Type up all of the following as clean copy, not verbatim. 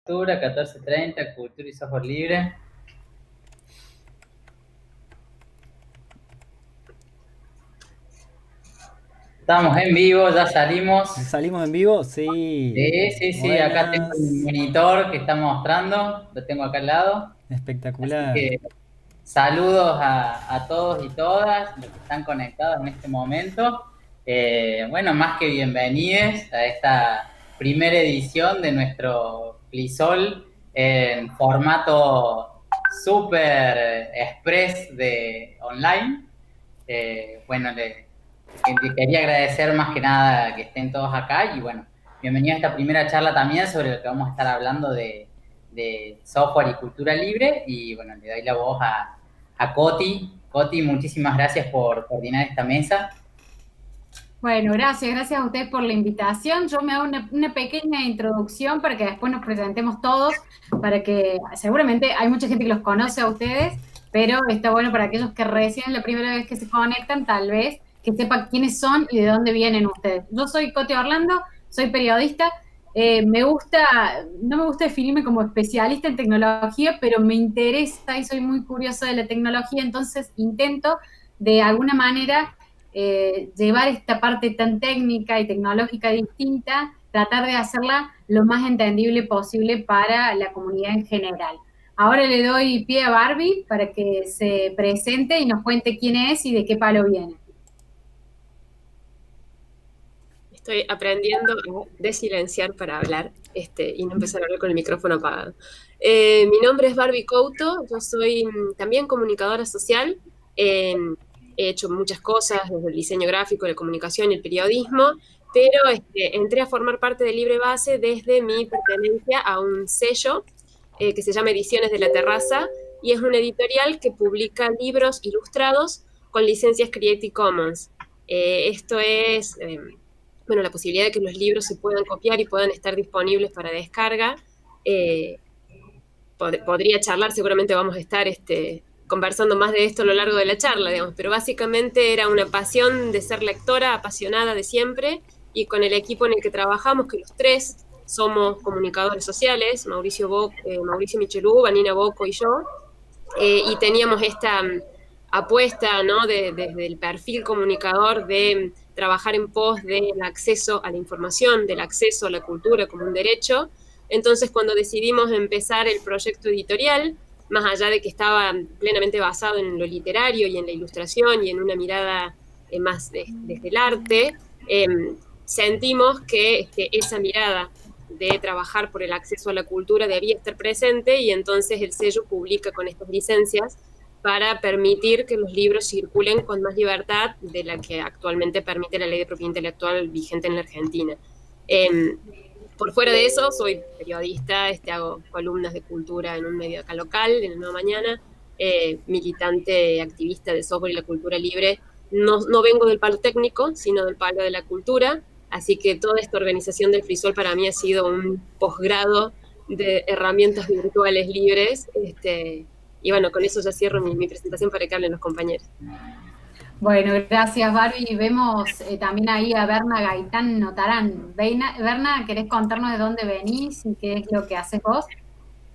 octubre, 14:30, Cultura y Software Libre. Estamos en vivo, ya salimos. ¿Salimos en vivo? Sí. Sí, acá tengo un Buenas. monitor que está mostrando, lo tengo acá al lado. Así Espectacular. que saludos a todos y todas los que están conectados en este momento. Bueno, más que bienvenidos a esta primera edición de nuestro Plisol en formato super express de online. Bueno, quería agradecer más que nada que estén todos acá y bueno, bienvenido a esta primera charla también sobre lo que vamos a estar hablando de software y cultura libre. Y bueno, le doy la voz a Coti. Coti, muchísimas gracias por coordinar esta mesa. Bueno, gracias a ustedes por la invitación. Yo me hago una pequeña introducción para que después nos presentemos todos, para que seguramente hay mucha gente que los conoce a ustedes, pero está bueno para aquellos que recién es la primera vez que se conectan, tal vez que sepan quiénes son y de dónde vienen ustedes. Yo soy Coti Orlando, soy periodista. No me gusta definirme como especialista en tecnología, pero me interesa y soy muy curiosa de la tecnología, entonces intento de alguna manera llevar esta parte tan técnica y tecnológica distinta, tratar de hacerla lo más entendible posible para la comunidad en general. Ahora le doy pie a Barbie para que se presente y nos cuente quién es y de qué palo viene. Estoy aprendiendo a desilenciar para hablar y no empezar a hablar con el micrófono apagado. Mi nombre es Barbie Couto, yo soy también comunicadora social. He hecho muchas cosas, desde el diseño gráfico, la comunicación y el periodismo, pero entré a formar parte de Libre Base desde mi pertenencia a un sello que se llama Ediciones de la Terraza, y es una editorial que publica libros ilustrados con licencias Creative Commons. Esto es... bueno, la posibilidad de que los libros se puedan copiar y puedan estar disponibles para descarga. Podría charlar, seguramente vamos a estar conversando más de esto a lo largo de la charla, digamos, pero básicamente era una pasión de ser lectora, apasionada de siempre, y con el equipo en el que trabajamos, que los tres somos comunicadores sociales, Mauricio Michelú, Vanina Bocco y yo, y teníamos esta apuesta, ¿no?, desde el perfil comunicador de trabajar en pos del acceso a la información, del acceso a la cultura como un derecho. Entonces, cuando decidimos empezar el proyecto editorial, más allá de que estaba plenamente basado en lo literario y en la ilustración y en una mirada más desde el arte, sentimos que esa mirada de trabajar por el acceso a la cultura debía estar presente, y entonces el sello publica con estas licencias para permitir que los libros circulen con más libertad de la que actualmente permite la ley de propiedad intelectual vigente en la Argentina. Por fuera de eso, soy periodista, hago columnas de cultura en un medio acá local, en el Nuevo Mañana, militante, activista de software y la cultura libre. No vengo del palo técnico, sino del palo de la cultura, así que toda esta organización del Plisol para mí ha sido un posgrado de herramientas virtuales libres, y bueno, con eso ya cierro mi presentación para que hablen los compañeros. Bueno, gracias Barbie. Vemos también ahí a Berna Gaitán Notarán. Berna, ¿querés contarnos de dónde venís y qué es lo que haces vos?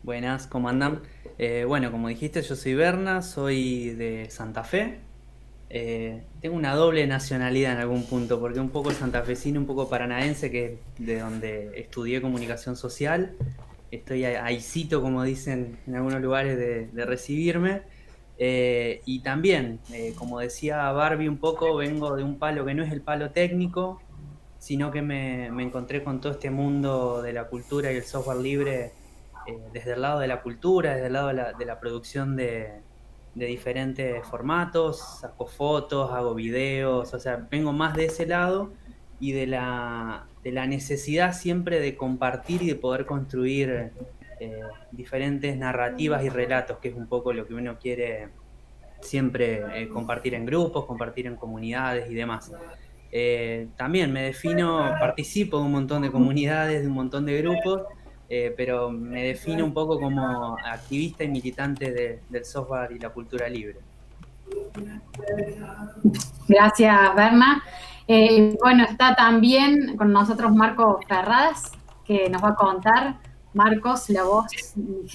Buenas, ¿cómo andan? Bueno, como dijiste, yo soy Berna, soy de Santa Fe. Tengo una doble nacionalidad en algún punto, porque un poco santafesino, un poco paranaense, que es de donde estudié comunicación social. Estoy ahícito, como dicen en algunos lugares, de recibirme. Y también, como decía Barbie un poco, vengo de un palo que no es el palo técnico, sino que me encontré con todo este mundo de la cultura y el software libre desde el lado de la cultura, desde el lado de la producción de diferentes formatos. Saco fotos, hago videos, o sea, vengo más de ese lado y de la necesidad siempre de compartir y de poder construir diferentes narrativas y relatos, que es un poco lo que uno quiere siempre compartir en grupos, compartir en comunidades y demás. También me defino, participo de un montón de comunidades, de un montón de grupos, pero me defino un poco como activista y militante del software y la cultura libre. Gracias, Berna. Bueno, está también con nosotros Marco Ferradas, que nos va a contar Marcos, la voz que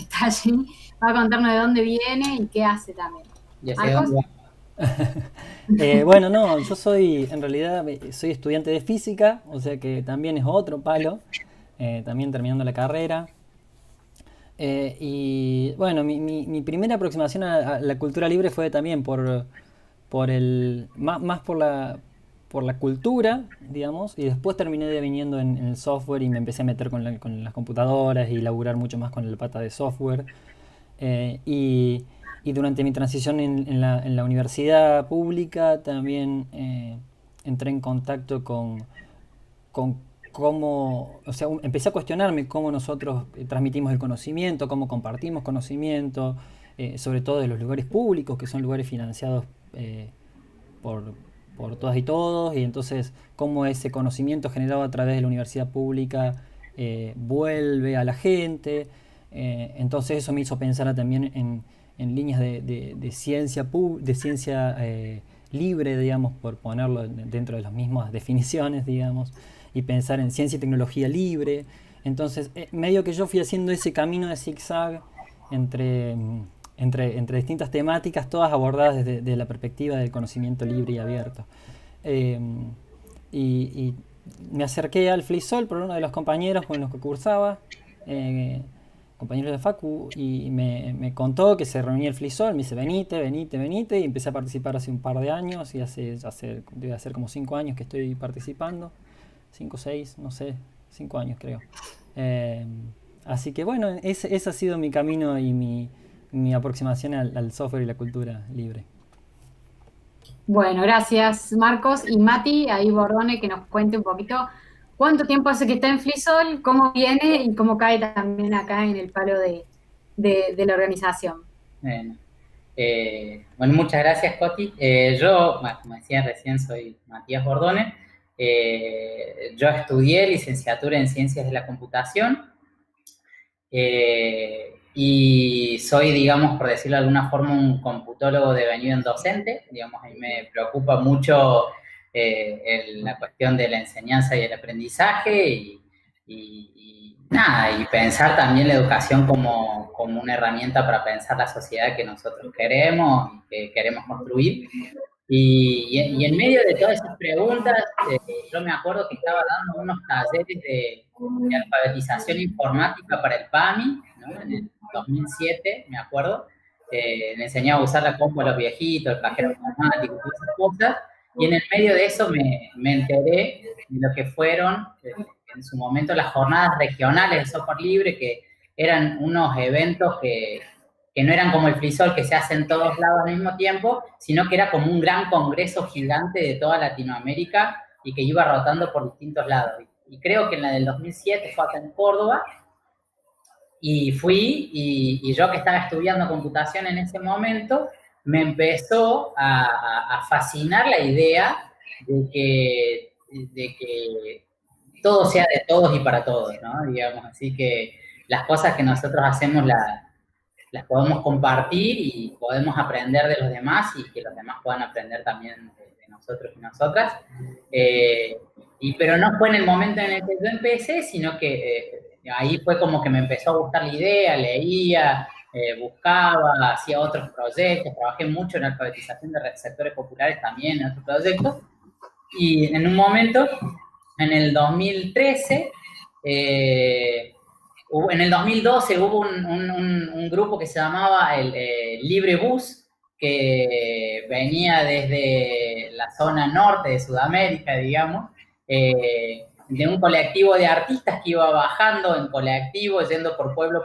está allí, va a contarnos de dónde viene y qué hace también. Ya sé Marcos. dónde va. Bueno, no, yo soy, en realidad, soy estudiante de física, o sea que también es otro palo, también terminando la carrera. Y bueno, mi primera aproximación a la cultura libre fue también más por la cultura, digamos, y después terminé viniendo en el software y me empecé a meter con las computadoras y laburar mucho más con la pata de software. Y durante mi transición en la universidad pública también entré en contacto con cómo, o sea, empecé a cuestionarme cómo nosotros transmitimos el conocimiento, cómo compartimos conocimiento, sobre todo de los lugares públicos, que son lugares financiados por, por todas y todos, y entonces cómo ese conocimiento generado a través de la universidad pública vuelve a la gente. Entonces eso me hizo pensar también en líneas de ciencia libre, digamos, por ponerlo dentro de las mismas definiciones, digamos, y pensar en ciencia y tecnología libre. Entonces, medio que yo fui haciendo ese camino de zigzag entre distintas temáticas, todas abordadas desde la perspectiva del conocimiento libre y abierto. Y me acerqué al FLISOL por uno de los compañeros con los que cursaba, compañeros de Facu, y me contó que se reunía el FLISOL. Me dice, venite, y empecé a participar hace un par de años, y debe hacer como 5 años que estoy participando, 5 o 6, no sé, 5 años creo. Así que bueno, ese ha sido mi camino y mi aproximación al software y la cultura libre. Bueno, gracias Marcos. Y Mati, ahí Bordone, que nos cuente un poquito cuánto tiempo hace que está en FLISOL, cómo viene y cómo cae también acá en el palo de la organización. Bueno, muchas gracias, Coti. Yo, como decía recién, soy Matías Bordone. Yo estudié licenciatura en Ciencias de la Computación y soy, digamos, por decirlo de alguna forma, un computólogo devenido en docente. Digamos, a mí me preocupa mucho la cuestión de la enseñanza y el aprendizaje y pensar también la educación como una herramienta para pensar la sociedad que nosotros queremos y que queremos construir. Y en medio de todas esas preguntas, yo me acuerdo que estaba dando unos talleres de alfabetización informática para el PAMI, ¿no? En el 2007, me acuerdo. Le enseñaba a usar la compu a los viejitos, el cajero automático, todas esas cosas. Y en el medio de eso me enteré de lo que fueron, en su momento, las jornadas regionales de software libre, que eran unos eventos que no eran como el FLISOL, que se hace en todos lados al mismo tiempo, sino que era como un gran congreso gigante de toda Latinoamérica y que iba rotando por distintos lados. Y creo que en la del 2007 fue acá en Córdoba, y fui, y yo que estaba estudiando computación en ese momento, me empezó a fascinar la idea de que todo sea de todos y para todos, ¿no? Digamos, así que las cosas que nosotros hacemos las podemos compartir y podemos aprender de los demás y que los demás puedan aprender también de nosotros y nosotras. Pero no fue en el momento en el que yo empecé, sino que ahí fue como que me empezó a gustar la idea, leía, buscaba, hacía otros proyectos, trabajé mucho en alfabetización de sectores populares también, en otros proyectos. Y en un momento, en el 2013, en el 2012 hubo un grupo que se llamaba el Libre Bus, que venía desde la zona norte de Sudamérica, digamos, de un colectivo de artistas que iba bajando en colectivo, yendo por pueblo,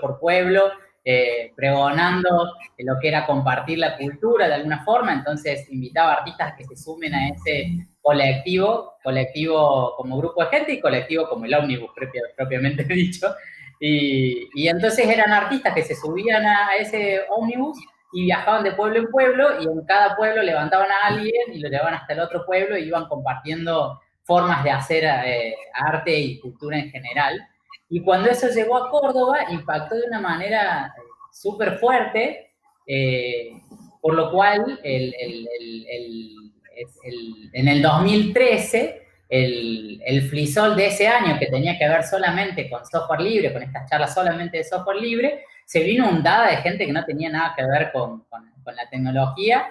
pregonando lo que era compartir la cultura de alguna forma. Entonces invitaba a artistas que se sumen a ese colectivo como grupo de gente y colectivo como el ómnibus propiamente dicho. Y entonces eran artistas que se subían a ese ómnibus y viajaban de pueblo en pueblo, y en cada pueblo levantaban a alguien y lo llevaban hasta el otro pueblo y iban compartiendo formas de hacer arte y cultura en general. Y cuando eso llegó a Córdoba, impactó de una manera súper fuerte, por lo cual en el 2013 el FLISOL de ese año, que tenía que ver solamente con software libre, con estas charlas solamente de software libre, se vino inundada de gente que no tenía nada que ver con la tecnología,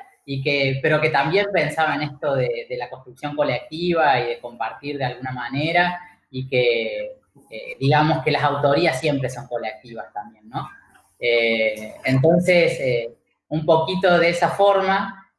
pero que también pensaba en esto de la construcción colectiva y de compartir de alguna manera, y que digamos que las autorías siempre son colectivas también, ¿no? Entonces, un poquito de esa forma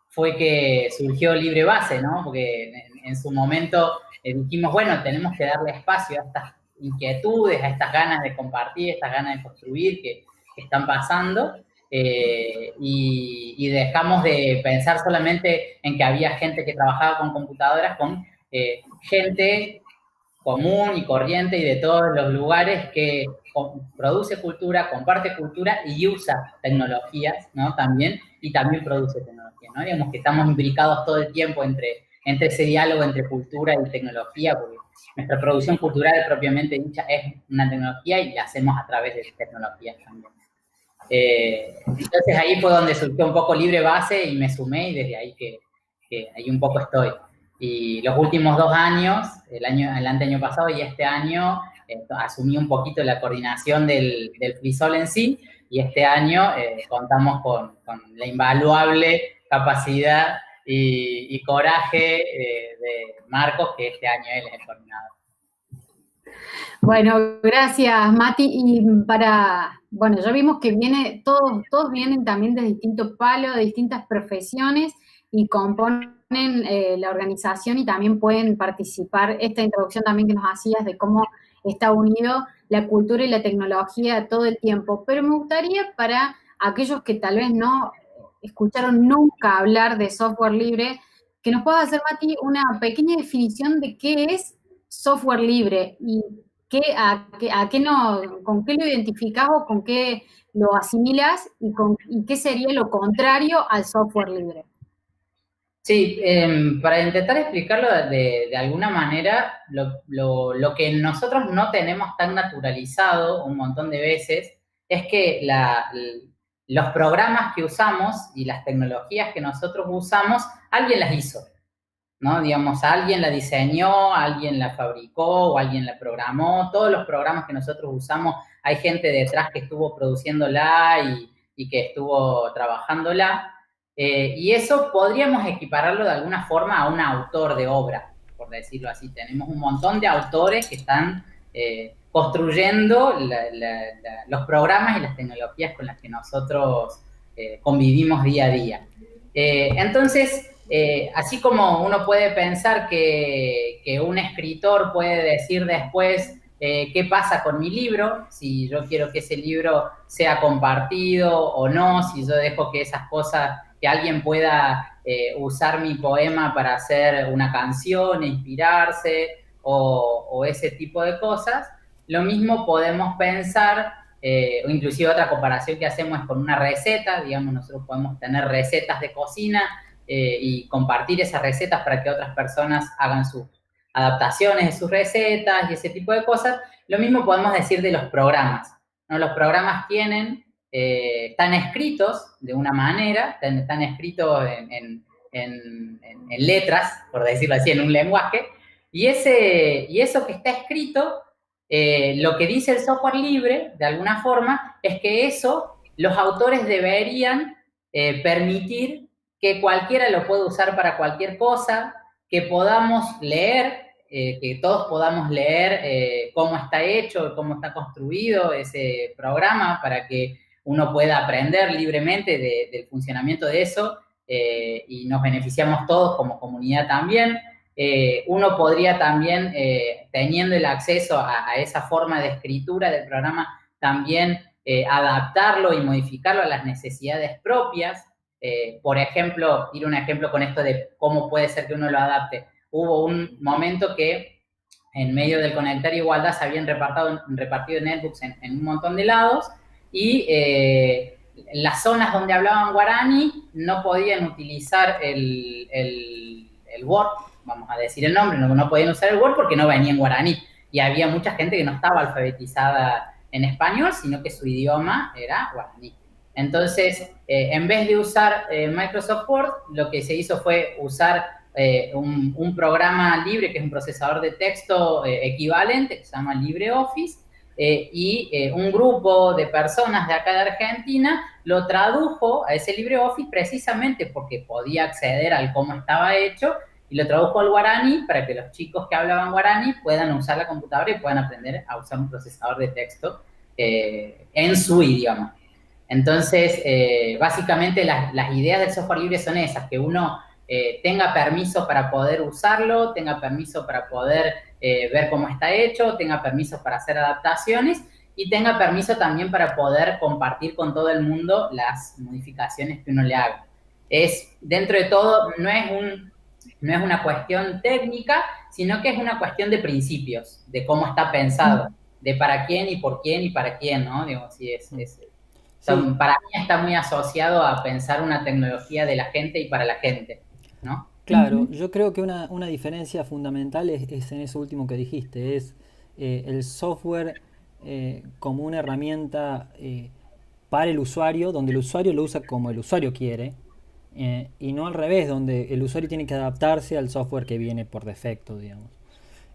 fue que surgió Libre Base, ¿no? Porque en su momento dijimos, bueno, tenemos que darle espacio a estas inquietudes, a estas ganas de compartir, estas ganas de construir que están pasando, y dejamos de pensar solamente en que había gente que trabajaba con computadoras, con gente común y corriente y de todos los lugares que produce cultura, comparte cultura y usa tecnologías, ¿no? También, y también produce tecnología, ¿no? Digamos que estamos imbricados todo el tiempo entre ese diálogo entre cultura y tecnología, porque nuestra producción cultural propiamente dicha es una tecnología y la hacemos a través de tecnologías también. Entonces ahí fue donde surgió un poco Libre Base y me sumé, y desde ahí que ahí un poco estoy. Y los últimos 2 años, el anteaño pasado y este año, asumí un poquito la coordinación del FLISOL en sí, y este año contamos con la invaluable capacidad y coraje de Marcos, que este año él es el coordinador. Bueno, gracias, Mati. Y bueno, ya vimos que todos vienen también de distintos palos, de distintas profesiones, y componen la organización y también pueden participar. Esta introducción también que nos hacías de cómo está unido la cultura y la tecnología todo el tiempo. Pero me gustaría, para aquellos que tal vez no escucharon nunca hablar de software libre, que nos puedas hacer, Mati, una pequeña definición de qué es software libre y con qué lo identificas o con qué lo asimilas, y qué sería lo contrario al software libre. Sí, para intentar explicarlo de alguna manera, lo que nosotros no tenemos tan naturalizado un montón de veces es que los programas que usamos y las tecnologías que nosotros usamos, alguien las hizo, ¿no? Digamos, alguien la diseñó, alguien la fabricó o alguien la programó. Todos los programas que nosotros usamos, hay gente detrás que estuvo produciéndola y que estuvo trabajándola. Y eso podríamos equipararlo de alguna forma a un autor de obra, por decirlo así. Tenemos un montón de autores que están construyendo los programas y las tecnologías con las que nosotros convivimos día a día. Entonces, así como uno puede pensar que un escritor puede decir después qué pasa con mi libro, si yo quiero que ese libro sea compartido o no, si yo dejo que esas cosas, que alguien pueda usar mi poema para hacer una canción, inspirarse o ese tipo de cosas. Lo mismo podemos pensar, o inclusive otra comparación que hacemos es con una receta. Digamos, nosotros podemos tener recetas de cocina y compartir esas recetas para que otras personas hagan sus adaptaciones de sus recetas y ese tipo de cosas. Lo mismo podemos decir de los programas, ¿no? Los programas están escritos de una manera, están escritos en letras, por decirlo así, en un lenguaje, y eso que está escrito, lo que dice el software libre, de alguna forma, es que eso los autores deberían permitir que cualquiera lo pueda usar para cualquier cosa, que podamos leer, que todos podamos leer cómo está hecho, cómo está construido ese programa, para que uno pueda aprender libremente del funcionamiento de eso, y nos beneficiamos todos como comunidad también. Uno podría también, teniendo el acceso a esa forma de escritura del programa, también adaptarlo y modificarlo a las necesidades propias. Por ejemplo, ir un ejemplo con esto de cómo puede ser que uno lo adapte. Hubo un momento que en medio del Conectar Igualdad se habían repartido netbooks en un montón de lados, y las zonas donde hablaban guaraní no podían utilizar el Word, vamos a decir el nombre, no podían usar el Word porque no venía en guaraní, y había mucha gente que no estaba alfabetizada en español, sino que su idioma era guaraní. Entonces, en vez de usar Microsoft Word, lo que se hizo fue usar un programa libre que es un procesador de texto equivalente que se llama LibreOffice, un grupo de personas de acá de Argentina lo tradujo a ese LibreOffice precisamente porque podía acceder al cómo estaba hecho y lo tradujo al guaraní para que los chicos que hablaban guaraní puedan usar la computadora y puedan aprender a usar un procesador de texto en su idioma. Entonces, básicamente las ideas del software libre son esas, que uno tenga permiso para poder usarlo, tenga permiso para poder ver cómo está hecho, tenga permiso para hacer adaptaciones y tenga permiso también para poder compartir con todo el mundo las modificaciones que uno le haga. Dentro de todo, no es una cuestión técnica, sino que es una cuestión de principios, de cómo está pensado, de para quién y por quién y para quién, ¿no? Digo, sí, para mí está muy asociado a pensar una tecnología de la gente y para la gente, ¿no? Claro, yo creo que una diferencia fundamental es en eso último que dijiste, es el software como una herramienta para el usuario, donde el usuario lo usa como el usuario quiere, y no al revés, donde el usuario tiene que adaptarse al software que viene por defecto, digamos.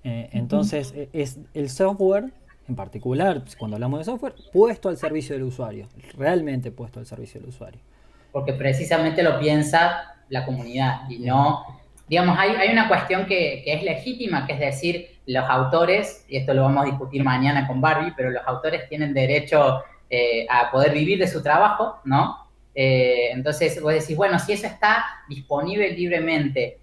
Entonces, es el software, en particular, cuando hablamos de software, puesto al servicio del usuario, realmente puesto al servicio del usuario. Porque precisamente lo piensa la comunidad y no, digamos, hay una cuestión que es legítima, que es decir, los autores, y esto lo vamos a discutir mañana con Barbie, pero los autores tienen derecho a poder vivir de su trabajo, ¿no? Entonces vos decís, bueno, si eso está disponible libremente,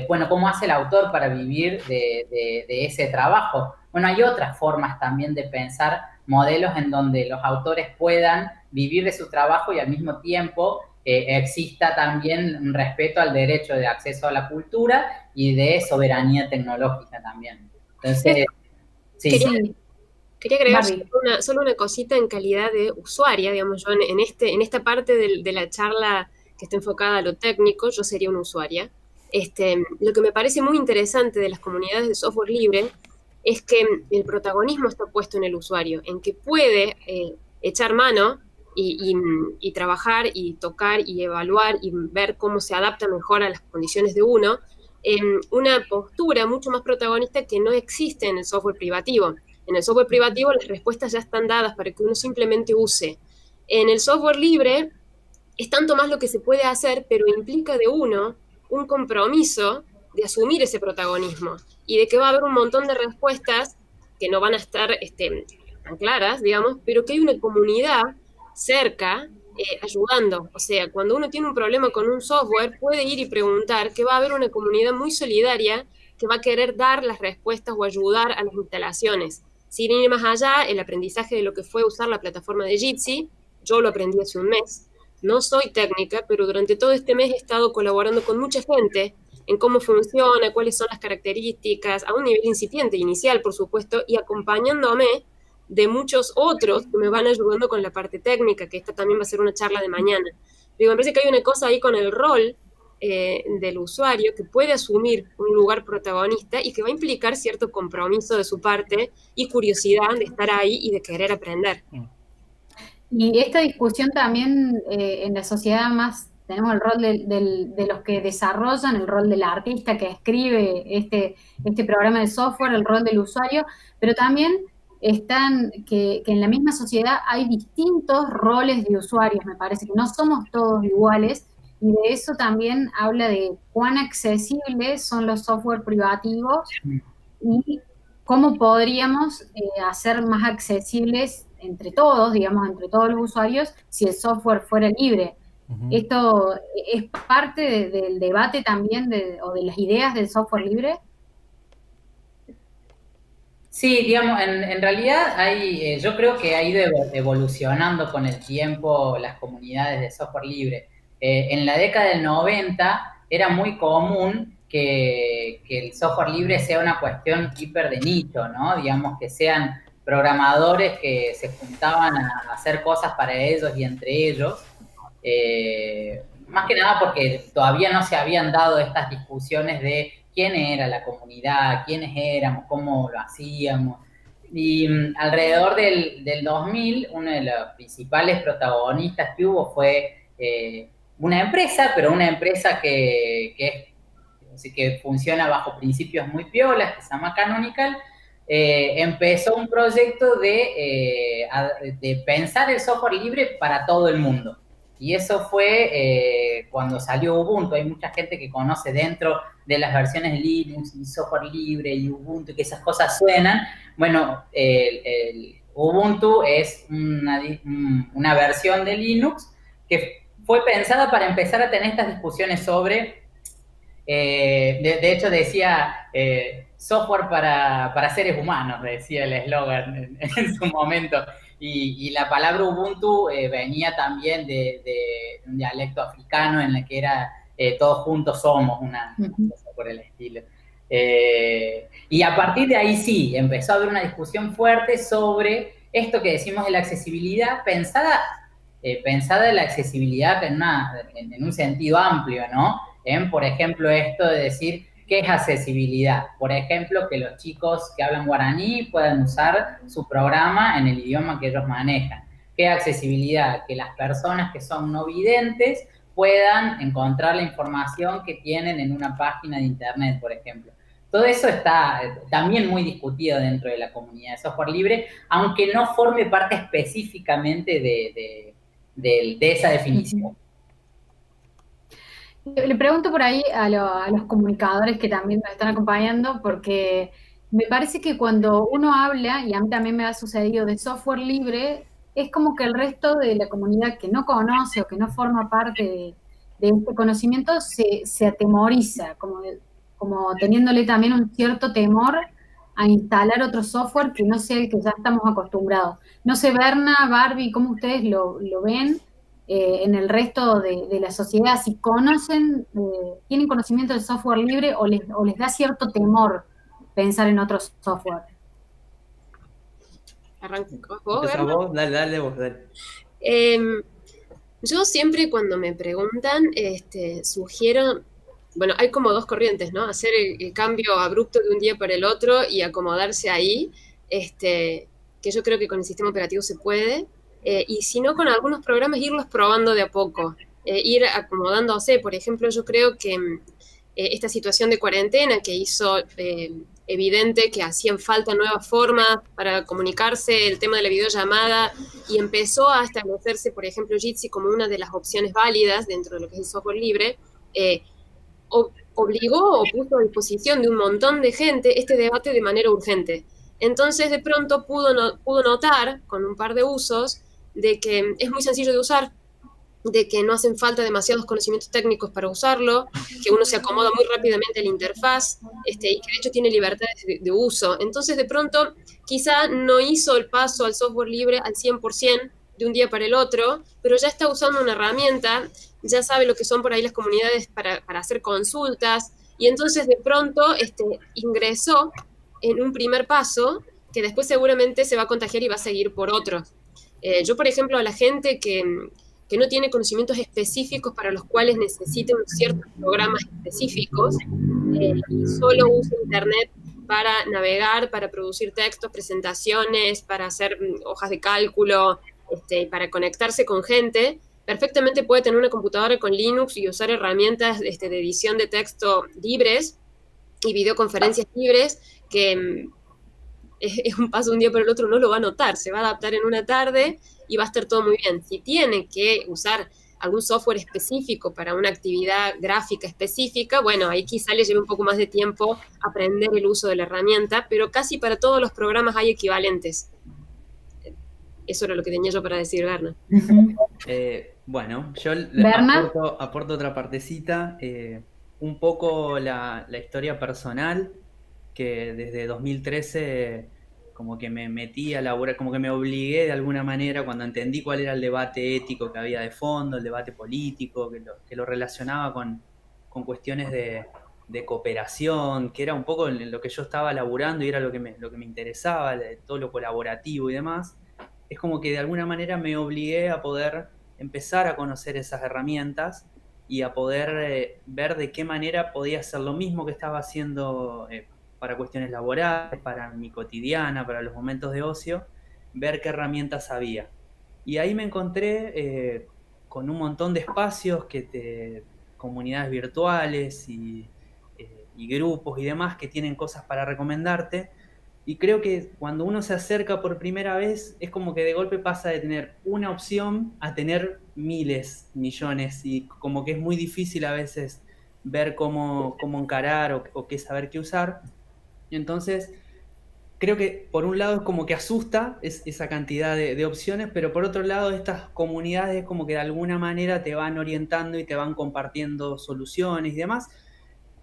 bueno, ¿cómo hace el autor para vivir de ese trabajo? Bueno, hay otras formas también de pensar modelos en donde los autores puedan vivir de su trabajo y al mismo tiempo exista también un respeto al derecho de acceso a la cultura y de soberanía tecnológica también. Entonces, sí. Quería agregar solo una cosita en calidad de usuaria, digamos, yo en esta parte de la charla que está enfocada a lo técnico, yo sería una usuaria. Lo que me parece muy interesante de las comunidades de software libre es que el protagonismo está puesto en el usuario, en que puede echar mano y trabajar y tocar y evaluar y ver cómo se adapta mejor a las condiciones de uno, en una postura mucho más protagonista que no existe en el software privativo. En el software privativo las respuestas ya están dadas para que uno simplemente use. En el software libre es tanto más lo que se puede hacer, pero implica de uno un compromiso de asumir ese protagonismo y de que va a haber un montón de respuestas que no van a estar tan claras, digamos, pero que hay una comunidad cerca ayudando. O sea, cuando uno tiene un problema con un software, puede ir y preguntar, que va a haber una comunidad muy solidaria que va a querer dar las respuestas o ayudar a las instalaciones. Sin ir más allá, el aprendizaje de lo que fue usar la plataforma de Jitsi, yo lo aprendí hace un mes. No soy técnica, pero durante todo este mes he estado colaborando con mucha gente en cómo funciona, cuáles son las características, a un nivel incipiente, inicial, por supuesto, y acompañándome de muchos otros que me van ayudando con la parte técnica, que esta también va a ser una charla de mañana. Digo, me parece que hay una cosa ahí con el rol del usuario que puede asumir un lugar protagonista y que va a implicar cierto compromiso de su parte y curiosidad de estar ahí y de querer aprender. Y esta discusión también en la sociedad más tenemos el rol de los que desarrollan, el rol del artista que escribe este programa de software, el rol del usuario, pero también están que en la misma sociedad hay distintos roles de usuarios, me parece que no somos todos iguales, y de eso también habla de cuán accesibles son los software privativos y cómo podríamos hacer más accesibles entre todos, digamos, entre todos los usuarios, si el software fuera libre. Esto es parte del debate también o de las ideas del software libre. Sí, digamos, en realidad yo creo que ha ido evolucionando con el tiempo las comunidades de software libre. En la década del 90 era muy común que el software libre sea una cuestión hiper de nicho, ¿no? Digamos, que sean programadores que se juntaban a hacer cosas para ellos y entre ellos. Más que nada porque todavía no se habían dado estas discusiones de quién era la comunidad, quiénes éramos, cómo lo hacíamos. Y alrededor del 2000, uno de los principales protagonistas que hubo fue una empresa, pero una empresa que es que funciona bajo principios muy piolas, que se llama Canonical, empezó un proyecto de pensar el software libre para todo el mundo. Y eso fue cuando salió Ubuntu. Hay mucha gente que conoce dentro de las versiones de Linux y software libre y Ubuntu, que esas cosas suenan. Bueno, el Ubuntu es una versión de Linux que fue pensada para empezar a tener estas discusiones sobre, de hecho decía, software para seres humanos, decía el eslogan en su momento. Y la palabra Ubuntu venía también de un dialecto africano en el que era todos juntos somos, una cosa por el estilo. Y a partir de ahí sí, empezó a haber una discusión fuerte sobre esto que decimos de la accesibilidad, pensada la accesibilidad en un sentido amplio, ¿no? Por ejemplo, esto de decir ¿qué es accesibilidad? Por ejemplo, que los chicos que hablan guaraní puedan usar su programa en el idioma que ellos manejan. ¿Qué es accesibilidad? Que las personas que son no videntes puedan encontrar la información que tienen en una página de internet, por ejemplo. Todo eso está también muy discutido dentro de la comunidad de software libre, aunque no forme parte específicamente de esa definición. Le pregunto por ahí a los comunicadores que también nos están acompañando, porque me parece que cuando uno habla, y a mí también me ha sucedido, de software libre, es como que el resto de la comunidad que no conoce o que no forma parte de este conocimiento se atemoriza, como teniéndole también un cierto temor a instalar otro software que no sea el que ya estamos acostumbrados. No sé, Berna, Barbie, ¿cómo ustedes lo ven? En el resto de la sociedad, si conocen, tienen conocimiento del software libre o les da cierto temor pensar en otro software. ¿Arrancas vos? Dale vos, dale. Yo siempre cuando me preguntan, sugiero, bueno, hay como dos corrientes, ¿no? Hacer el cambio abrupto de un día para el otro y acomodarse ahí, que yo creo que con el sistema operativo se puede. Y si no, con algunos programas irlos probando de a poco, ir acomodándose. Por ejemplo, yo creo que esta situación de cuarentena que hizo evidente que hacían falta nuevas formas para comunicarse, el tema de la videollamada, y empezó a establecerse, por ejemplo, Jitsi como una de las opciones válidas dentro de lo que es el software libre, obligó o puso a disposición de un montón de gente este debate de manera urgente. Entonces, de pronto pudo notar, con un par de usos, de que es muy sencillo de usar, de que no hacen falta demasiados conocimientos técnicos para usarlo, que uno se acomoda muy rápidamente a la interfaz, y que de hecho tiene libertades de uso. Entonces, de pronto, quizá no hizo el paso al software libre al 100% de un día para el otro, pero ya está usando una herramienta, ya sabe lo que son por ahí las comunidades para hacer consultas, y entonces de pronto ingresó en un primer paso que después seguramente se va a contagiar y va a seguir por otros. Yo, por ejemplo, a la gente que no tiene conocimientos específicos para los cuales necesiten ciertos programas específicos y solo usa Internet para navegar, para producir textos, presentaciones, para hacer hojas de cálculo, para conectarse con gente, perfectamente puede tener una computadora con Linux y usar herramientas de edición de texto libres y videoconferencias libres, que es un paso de un día para el otro, no lo va a notar, se va a adaptar en una tarde y va a estar todo muy bien. Si tiene que usar algún software específico para una actividad gráfica específica, bueno, ahí quizá le lleve un poco más de tiempo aprender el uso de la herramienta, pero casi para todos los programas hay equivalentes. Eso era lo que tenía yo para decir, Berna. Bueno, yo aporto otra partecita, un poco la historia personal, que desde 2013 como que me metí a laburar, como que me obligué de alguna manera cuando entendí cuál era el debate ético que había de fondo, el debate político, que lo relacionaba con cuestiones de cooperación, que era un poco en lo que yo estaba laburando y era lo que me interesaba, todo lo colaborativo y demás. Es como que de alguna manera me obligué a poder empezar a conocer esas herramientas y a poder ver de qué manera podía hacer lo mismo que estaba haciendo para cuestiones laborales, para mi cotidiana, para los momentos de ocio, ver qué herramientas había. Y ahí me encontré con un montón de espacios, comunidades virtuales y y grupos y demás que tienen cosas para recomendarte. Y creo que cuando uno se acerca por primera vez, es como que de golpe pasa de tener una opción a tener miles, millones, y como que es muy difícil a veces ver cómo encarar o qué saber qué usar. Entonces, creo que por un lado es como que asusta esa cantidad de opciones, pero por otro lado estas comunidades como que de alguna manera te van orientando y te van compartiendo soluciones y demás.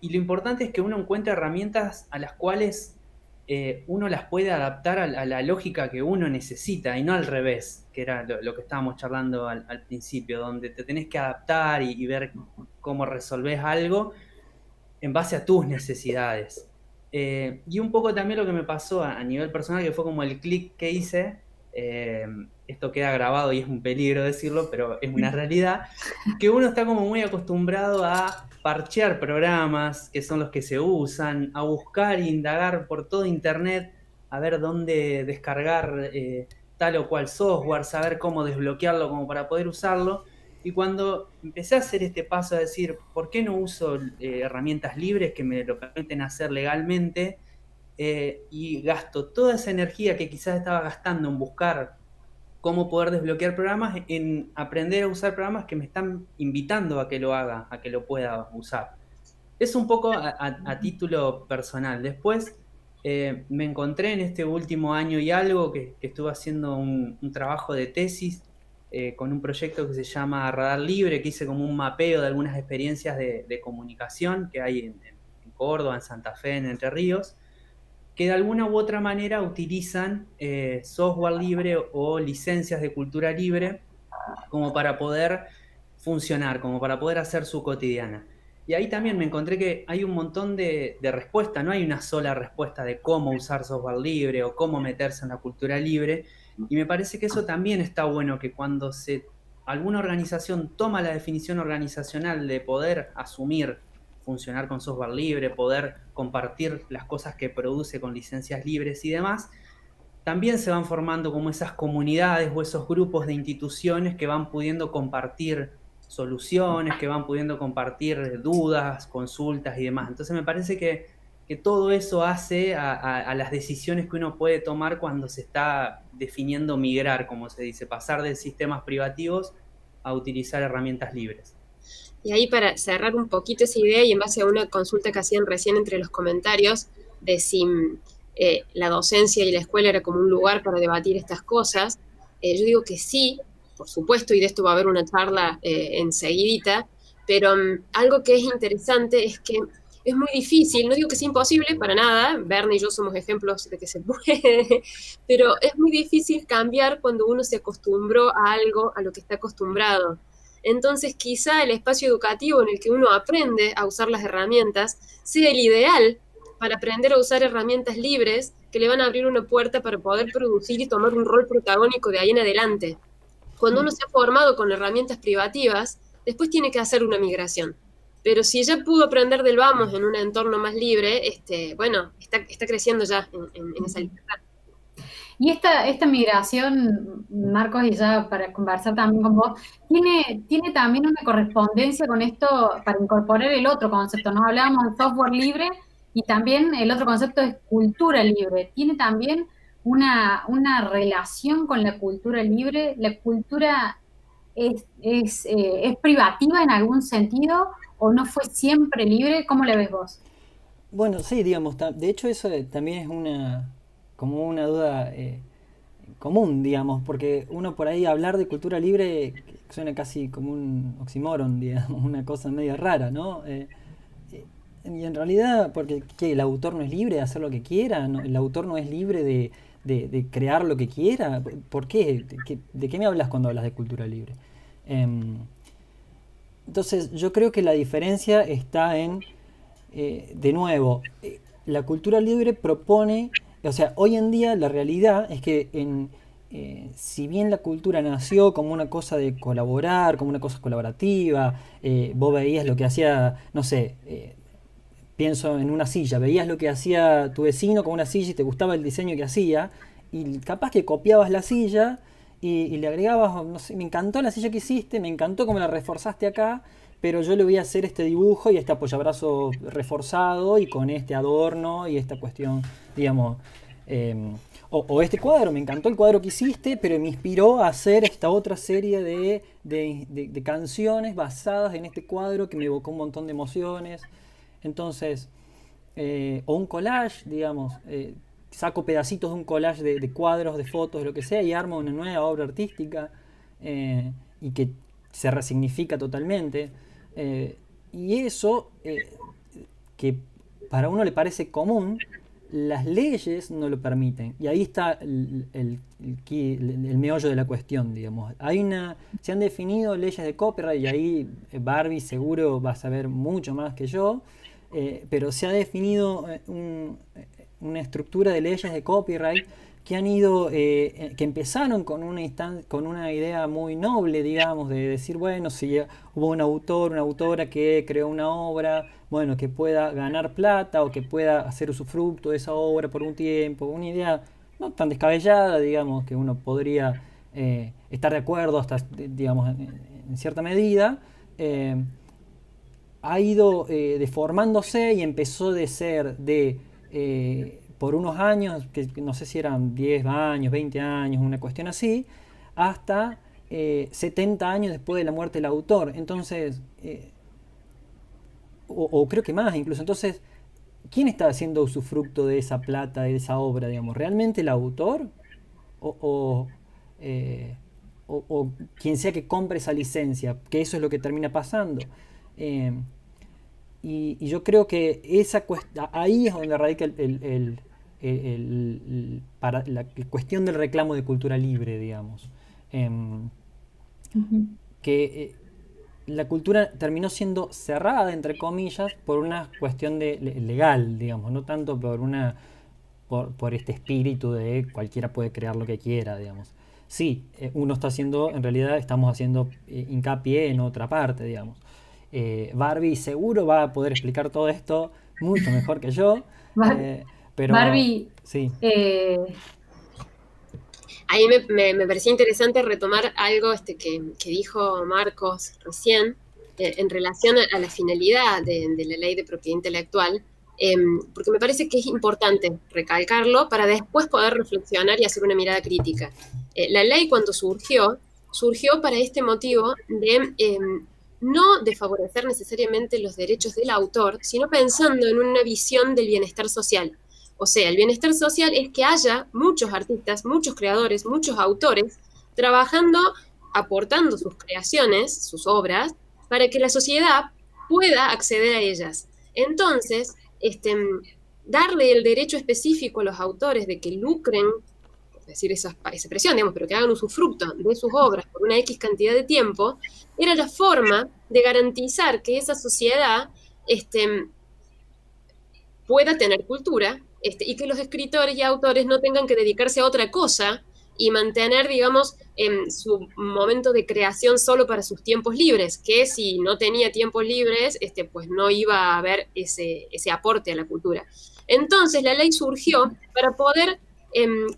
Y lo importante es que uno encuentre herramientas a las cuales uno las puede adaptar a la lógica que uno necesita y no al revés, que era lo que estábamos charlando al principio, donde te tenés que adaptar y ver cómo resolvés algo en base a tus necesidades. Y un poco también lo que me pasó a nivel personal, que fue como el clic que hice, esto queda grabado y es un peligro decirlo, pero es una realidad, que uno está como muy acostumbrado a parchear programas, que son los que se usan, a buscar e indagar por todo internet, a ver dónde descargar tal o cual software, saber cómo desbloquearlo como para poder usarlo. Y cuando empecé a hacer este paso a decir, ¿por qué no uso herramientas libres que me lo permiten hacer legalmente? Y gasto toda esa energía que quizás estaba gastando en buscar cómo poder desbloquear programas, en aprender a usar programas que me están invitando a que lo haga, a que lo pueda usar. Es un poco a título personal. Después me encontré en este último año y algo que estuve haciendo un trabajo de tesis con un proyecto que se llama Radar Libre, que hice como un mapeo de algunas experiencias de comunicación que hay en Córdoba, en Santa Fe, en Entre Ríos, que de alguna u otra manera utilizan software libre o licencias de cultura libre como para poder funcionar, como para poder hacer su cotidiana. Y ahí también me encontré que hay un montón de respuestas, no hay una sola respuesta de cómo usar software libre o cómo meterse en la cultura libre. Y me parece que eso también está bueno, que cuando alguna organización toma la definición organizacional de poder asumir, funcionar con software libre, poder compartir las cosas que produce con licencias libres y demás, también se van formando como esas comunidades o esos grupos de instituciones que van pudiendo compartir soluciones, que van pudiendo compartir dudas, consultas y demás. Entonces me parece que todo eso hace a las decisiones que uno puede tomar cuando se está definiendo migrar, como se dice, pasar de sistemas privativos a utilizar herramientas libres. Y ahí para cerrar un poquito esa idea y en base a una consulta que hacían recién entre los comentarios de si la docencia y la escuela era como un lugar para debatir estas cosas, yo digo que sí, por supuesto, y de esto va a haber una charla enseguidita, pero algo que es interesante es que es muy difícil, no digo que sea imposible para nada, Berna y yo somos ejemplos de que se puede, pero es muy difícil cambiar cuando uno se acostumbró a algo, a lo que está acostumbrado. Entonces quizá el espacio educativo en el que uno aprende a usar las herramientas sea el ideal para aprender a usar herramientas libres que le van a abrir una puerta para poder producir y tomar un rol protagónico de ahí en adelante. Cuando uno se ha formado con herramientas privativas, después tiene que hacer una migración. Pero si ya pudo aprender del vamos en un entorno más libre, bueno, está creciendo ya en esa libertad. Y esta migración, Marcos, y ya para conversar también con vos, tiene también una correspondencia con esto para incorporar el otro concepto, ¿no? Hablábamos de software libre y también el otro concepto es cultura libre. ¿Tiene también una relación con la cultura libre? ¿La cultura es privativa en algún sentido o no fue siempre libre? ¿Cómo la ves vos? Bueno, sí, digamos, de hecho eso también es como una duda común, digamos, porque uno por ahí hablar de cultura libre suena casi como un oxímoron, digamos, una cosa medio rara, ¿no? Y en realidad, porque ¿qué? ¿El autor no es libre de hacer lo que quiera? ¿No? ¿El autor no es libre de crear lo que quiera? ¿Por qué? ¿De qué me hablas cuando hablas de cultura libre? Entonces, yo creo que la diferencia está en, de nuevo, la cultura libre propone, o sea, hoy en día la realidad es que si bien la cultura nació como una cosa de colaborar, como una cosa colaborativa, vos veías lo que hacía, no sé, pienso en una silla, veías lo que hacía tu vecino con una silla y te gustaba el diseño que hacía, y capaz que copiabas la silla y le agregabas, no sé, me encantó la silla que hiciste, me encantó cómo la reforzaste acá, pero yo le voy a hacer este dibujo y este apoyabrazo reforzado y con este adorno y esta cuestión, digamos, o este cuadro, me encantó el cuadro que hiciste, pero me inspiró a hacer esta otra serie de canciones basadas en este cuadro que me evocó un montón de emociones. Entonces, o un collage, digamos, saco pedacitos de un collage de cuadros, de fotos, de lo que sea, y armo una nueva obra artística y que se resignifica totalmente. Y eso, que para uno le parece común, las leyes no lo permiten. Y ahí está el meollo de la cuestión, digamos. Se han definido leyes de copyright, y ahí Barbie seguro va a saber mucho más que yo, pero se ha definido una estructura de leyes de copyright que han ido, que empezaron con una idea muy noble, digamos, de decir, bueno, si hubo un autor, una autora que creó una obra, bueno, que pueda ganar plata o que pueda hacer usufructo de esa obra por un tiempo, una idea no tan descabellada, digamos, que uno podría estar de acuerdo hasta, digamos, en cierta medida, ha ido deformándose y empezó de ser por unos años, que no sé si eran 10 años, 20 años, una cuestión así, hasta 70 años después de la muerte del autor. Entonces, o creo que más incluso. Entonces, ¿quién está haciendo usufructo de esa plata, de esa obra, digamos? ¿Realmente el autor? ¿O quien sea que compre esa licencia? Que eso es lo que termina pasando. Y yo creo que ahí es donde radica la cuestión del reclamo de cultura libre, digamos. Que la cultura terminó siendo cerrada, entre comillas, por una cuestión legal, digamos, no tanto por este espíritu de cualquiera puede crear lo que quiera, digamos. Sí, en realidad estamos haciendo hincapié en otra parte, digamos. Barbie seguro va a poder explicar todo esto mucho mejor que yo. Pero Barbie, sí. Ahí me parecía interesante retomar algo que dijo Marcos recién en relación a la finalidad de la ley de propiedad intelectual, porque me parece que es importante recalcarlo para después poder reflexionar y hacer una mirada crítica. La ley, cuando surgió para este motivo de no de favorecer necesariamente los derechos del autor, sino pensando en una visión del bienestar social. O sea, el bienestar social es que haya muchos artistas, muchos creadores, muchos autores trabajando, aportando sus creaciones, sus obras, para que la sociedad pueda acceder a ellas. Entonces, darle el derecho específico a los autores de que lucren, por decir esa expresión, digamos, pero que hagan usufructo de sus obras por una X cantidad de tiempo, era la forma de garantizar que esa sociedad pueda tener cultura, y que los escritores y autores no tengan que dedicarse a otra cosa y mantener, digamos, su momento de creación solo para sus tiempos libres, que si no tenía tiempos libres, pues no iba a haber ese aporte a la cultura. Entonces la ley surgió para poder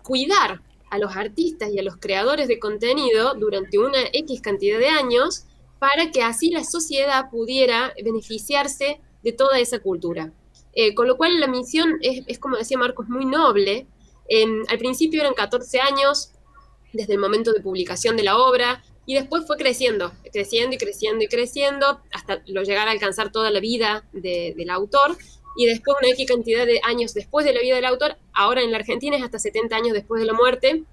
cuidar a los artistas y a los creadores de contenido durante una X cantidad de años, para que así la sociedad pudiera beneficiarse de toda esa cultura. Con lo cual la misión es, como decía Marcos, muy noble. Al principio eran 14 años desde el momento de publicación de la obra, y después fue creciendo y creciendo hasta llegar a alcanzar toda la vida del autor, y después una X cantidad de años después de la vida del autor. Ahora en la Argentina es hasta 70 años después de la muerte.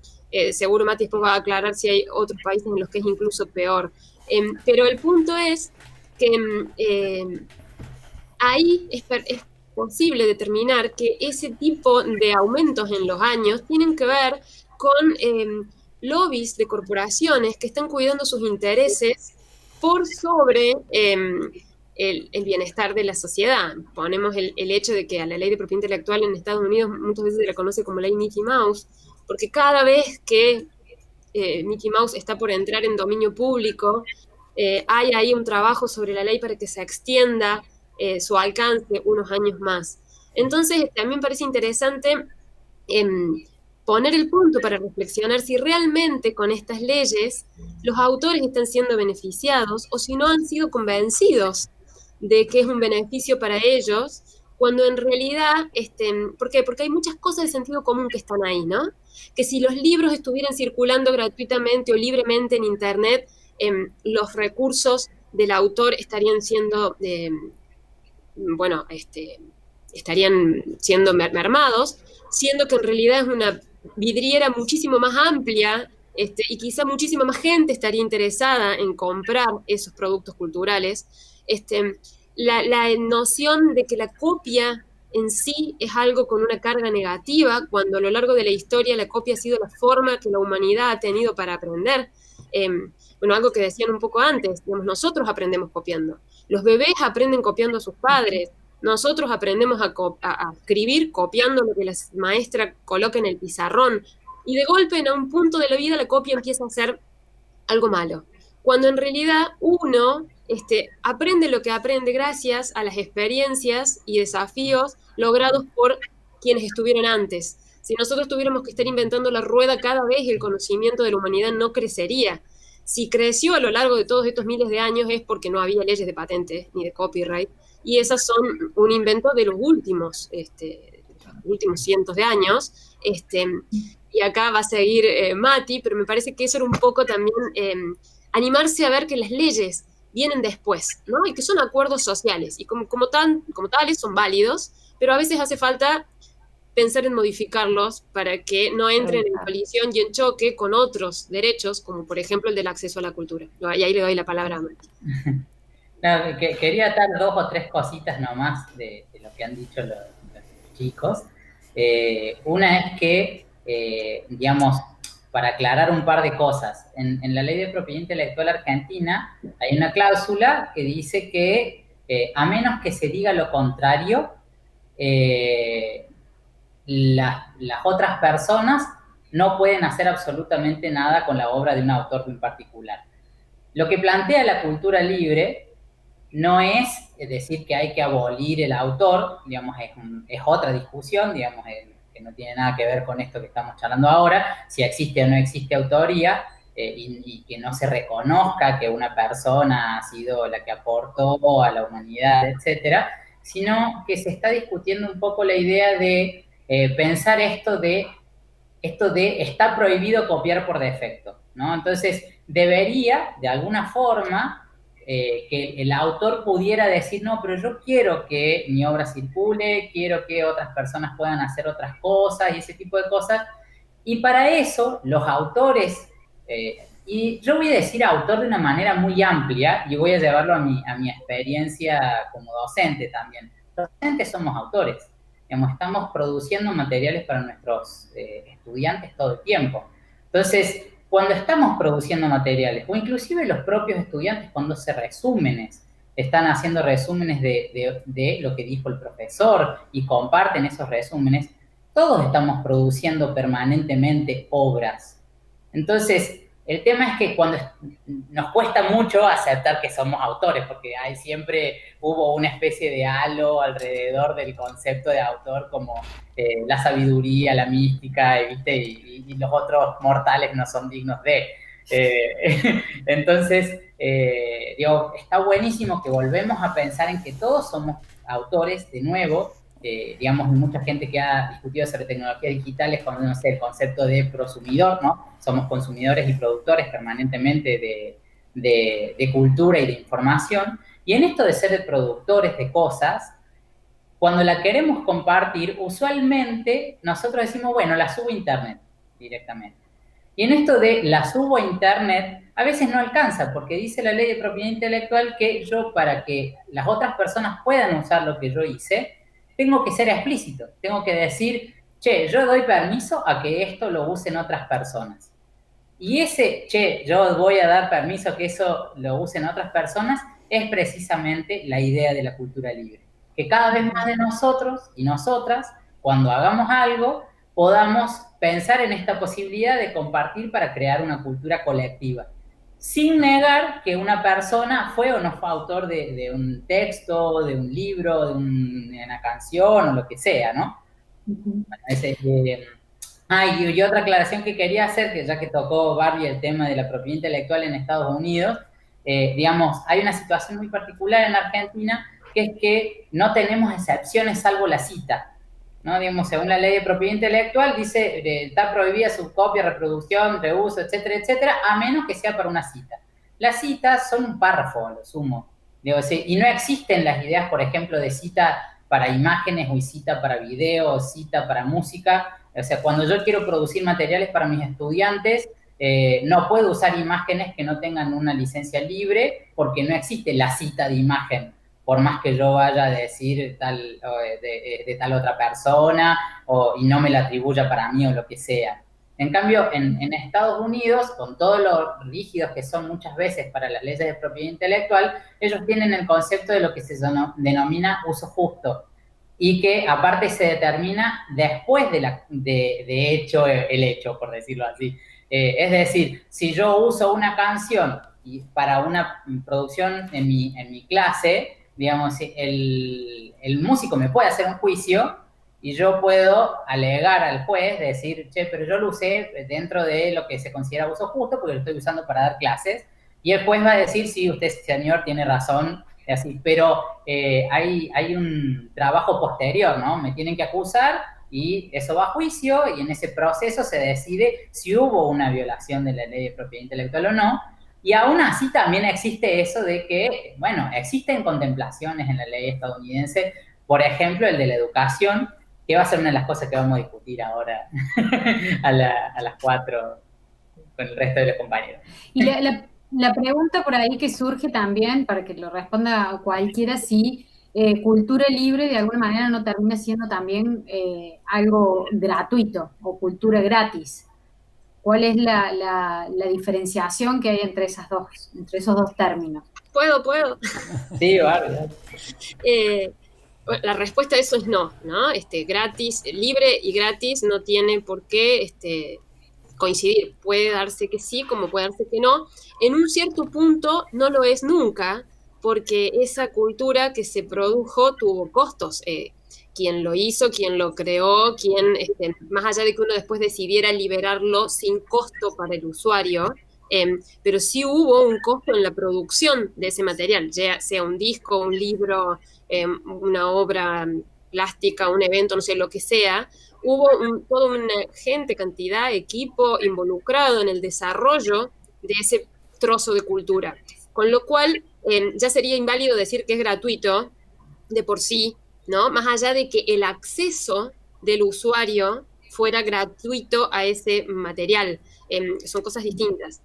Seguro Mati después va a aclarar si hay otros países en los que es incluso peor. Pero el punto es que ahí es posible determinar que ese tipo de aumentos en los años tienen que ver con lobbies de corporaciones que están cuidando sus intereses por sobre el bienestar de la sociedad. Ponemos el hecho de que a la ley de propiedad intelectual en Estados Unidos muchas veces se la conoce como ley Mickey Mouse, porque cada vez que Mickey Mouse está por entrar en dominio público, hay ahí un trabajo sobre la ley para que se extienda su alcance unos años más. Entonces, también parece interesante poner el punto para reflexionar si realmente con estas leyes los autores están siendo beneficiados o si no han sido convencidos de que es un beneficio para ellos, cuando en realidad, ¿por qué? Porque hay muchas cosas de sentido común que están ahí, ¿no? Que si los libros estuvieran circulando gratuitamente o libremente en Internet, los recursos del autor estarían siendo, estarían siendo mermados, siendo que en realidad es una vidriera muchísimo más amplia, y quizá muchísima más gente estaría interesada en comprar esos productos culturales. La noción de que la copia en sí es algo con una carga negativa, cuando a lo largo de la historia la copia ha sido la forma que la humanidad ha tenido para aprender. Bueno, algo que decían un poco antes, digamos, nosotros aprendemos copiando. Los bebés aprenden copiando a sus padres. Nosotros aprendemos a escribir copiando lo que la maestra coloca en el pizarrón. Y de golpe, en un punto de la vida, la copia empieza a ser algo malo. Cuando en realidad uno aprende lo que aprende gracias a las experiencias y desafíos logrados por quienes estuvieron antes. Si nosotros tuviéramos que estar inventando la rueda cada vez, el conocimiento de la humanidad no crecería. Si creció a lo largo de todos estos miles de años es porque no había leyes de patentes ni de copyright, y esas son un invento de los últimos cientos de años. Y acá va a seguir Mati, pero me parece que eso era un poco también animarse a ver que las leyes vienen después, ¿no? Y que son acuerdos sociales, y como tales son válidos, pero a veces hace falta pensar en modificarlos para que no entren en colisión y en choque con otros derechos, como por ejemplo el del acceso a la cultura. Y ahí le doy la palabra a Mati. No, quería dar 2 o 3 cositas nomás de lo que han dicho los chicos. Una es que, digamos, para aclarar un par de cosas, en la Ley de Propiedad Intelectual Argentina hay una cláusula que dice que a menos que se diga lo contrario, las otras personas no pueden hacer absolutamente nada con la obra de un autor en particular. Lo que plantea la cultura libre no es decir que hay que abolir el autor, digamos, es otra discusión, digamos, que no tiene nada que ver con esto que estamos charlando ahora, si existe o no existe autoría, y que no se reconozca que una persona ha sido la que aportó a la humanidad, etcétera, sino que se está discutiendo un poco la idea de pensar esto de está prohibido copiar por defecto, ¿no? Entonces, debería, de alguna forma, que el autor pudiera decir, no, pero yo quiero que mi obra circule, quiero que otras personas puedan hacer otras cosas y ese tipo de cosas. Y para eso, los autores, y yo voy a decir autor de una manera muy amplia y voy a llevarlo a mi experiencia como docente también. Los docentes somos autores. Digamos, estamos produciendo materiales para nuestros estudiantes todo el tiempo. Entonces, cuando estamos produciendo materiales, o inclusive los propios estudiantes cuando hacen resúmenes, están haciendo resúmenes de lo que dijo el profesor y comparten esos resúmenes, todos estamos produciendo permanentemente obras. Entonces, el tema es que cuando nos cuesta mucho aceptar que somos autores, porque siempre hubo una especie de halo alrededor del concepto de autor, como la sabiduría, la mística, ¿viste? Y los otros mortales no son dignos de. Entonces, digo, está buenísimo que volvemos a pensar en que todos somos autores de nuevo. Digamos, mucha gente que ha discutido sobre tecnologías digitales conoce el concepto de prosumidor, ¿no? Somos consumidores y productores permanentemente de cultura y de información. Y en esto de ser productores de cosas, cuando la queremos compartir, usualmente nosotros decimos, bueno, la subo a internet directamente. Y en esto de la subo a internet, a veces no alcanza, porque dice la Ley de Propiedad Intelectual que yo, para que las otras personas puedan usar lo que yo hice, tengo que ser explícito, tengo que decir, che, yo doy permiso a que esto lo usen otras personas. Y ese, che, yo voy a dar permiso a que eso lo usen otras personas, es precisamente la idea de la cultura libre. Que cada vez más de nosotros y nosotras, cuando hagamos algo, podamos pensar en esta posibilidad de compartir para crear una cultura colectiva, sin negar que una persona fue o no fue autor de un texto, de un libro, de una canción o lo que sea, ¿no? Y otra aclaración que quería hacer, que ya que tocó Barbie el tema de la propiedad intelectual en Estados Unidos, digamos, hay una situación muy particular en Argentina, que es que no tenemos excepciones salvo la cita, ¿no? Digamos, según la ley de propiedad intelectual, dice, está prohibida su copia, reproducción, reuso, etcétera, etcétera, a menos que sea para una cita. Las citas son un párrafo, a lo sumo. Digo, sí, y no existen las ideas, por ejemplo, de cita para imágenes o cita para video o cita para música. O sea, cuando yo quiero producir materiales para mis estudiantes, no puedo usar imágenes que no tengan una licencia libre porque no existe la cita de imagen, por más que yo vaya a decir tal, de tal otra persona y no me la atribuya para mí o lo que sea. En cambio, en Estados Unidos, con todo lo rígidos que son muchas veces para las leyes de propiedad intelectual, ellos tienen el concepto de lo que se denomina uso justo y que aparte se determina después de hecho el hecho, por decirlo así. Es decir, si yo uso una canción para una producción en mi clase, digamos, el músico me puede hacer un juicio y yo puedo alegar al juez, decir, che, pero yo lo usé dentro de lo que se considera uso justo porque lo estoy usando para dar clases, y el juez va a decir, sí, usted, señor, tiene razón, así, pero hay un trabajo posterior, ¿no? Me tienen que acusar y eso va a juicio y en ese proceso se decide si hubo una violación de la ley de propiedad intelectual o no. Y aún así también existe eso de que, bueno, existen contemplaciones en la ley estadounidense, por ejemplo, el de la educación, que va a ser una de las cosas que vamos a discutir ahora a las 4 con el resto de los compañeros. Y la pregunta por ahí que surge también, para que lo responda cualquiera, si cultura libre de alguna manera no termina siendo también algo gratuito o cultura gratis. ¿Cuál es la diferenciación que hay entre esos dos términos? ¿Puedo? Sí, vale. La respuesta a eso es no, ¿no? Gratis, libre y gratis no tiene por qué coincidir. Puede darse que sí, como puede darse que no. En un cierto punto no lo es nunca, porque esa cultura que se produjo tuvo costos. Quien lo hizo, quien lo creó, más allá de que uno después decidiera liberarlo sin costo para el usuario, pero sí hubo un costo en la producción de ese material, ya sea un disco, un libro, una obra plástica, un evento, no sé, lo que sea. Hubo toda una cantidad, equipo involucrado en el desarrollo de ese trozo de cultura. Con lo cual, ya sería inválido decir que es gratuito de por sí, ¿no? Más allá de que el acceso del usuario fuera gratuito a ese material. Son cosas distintas.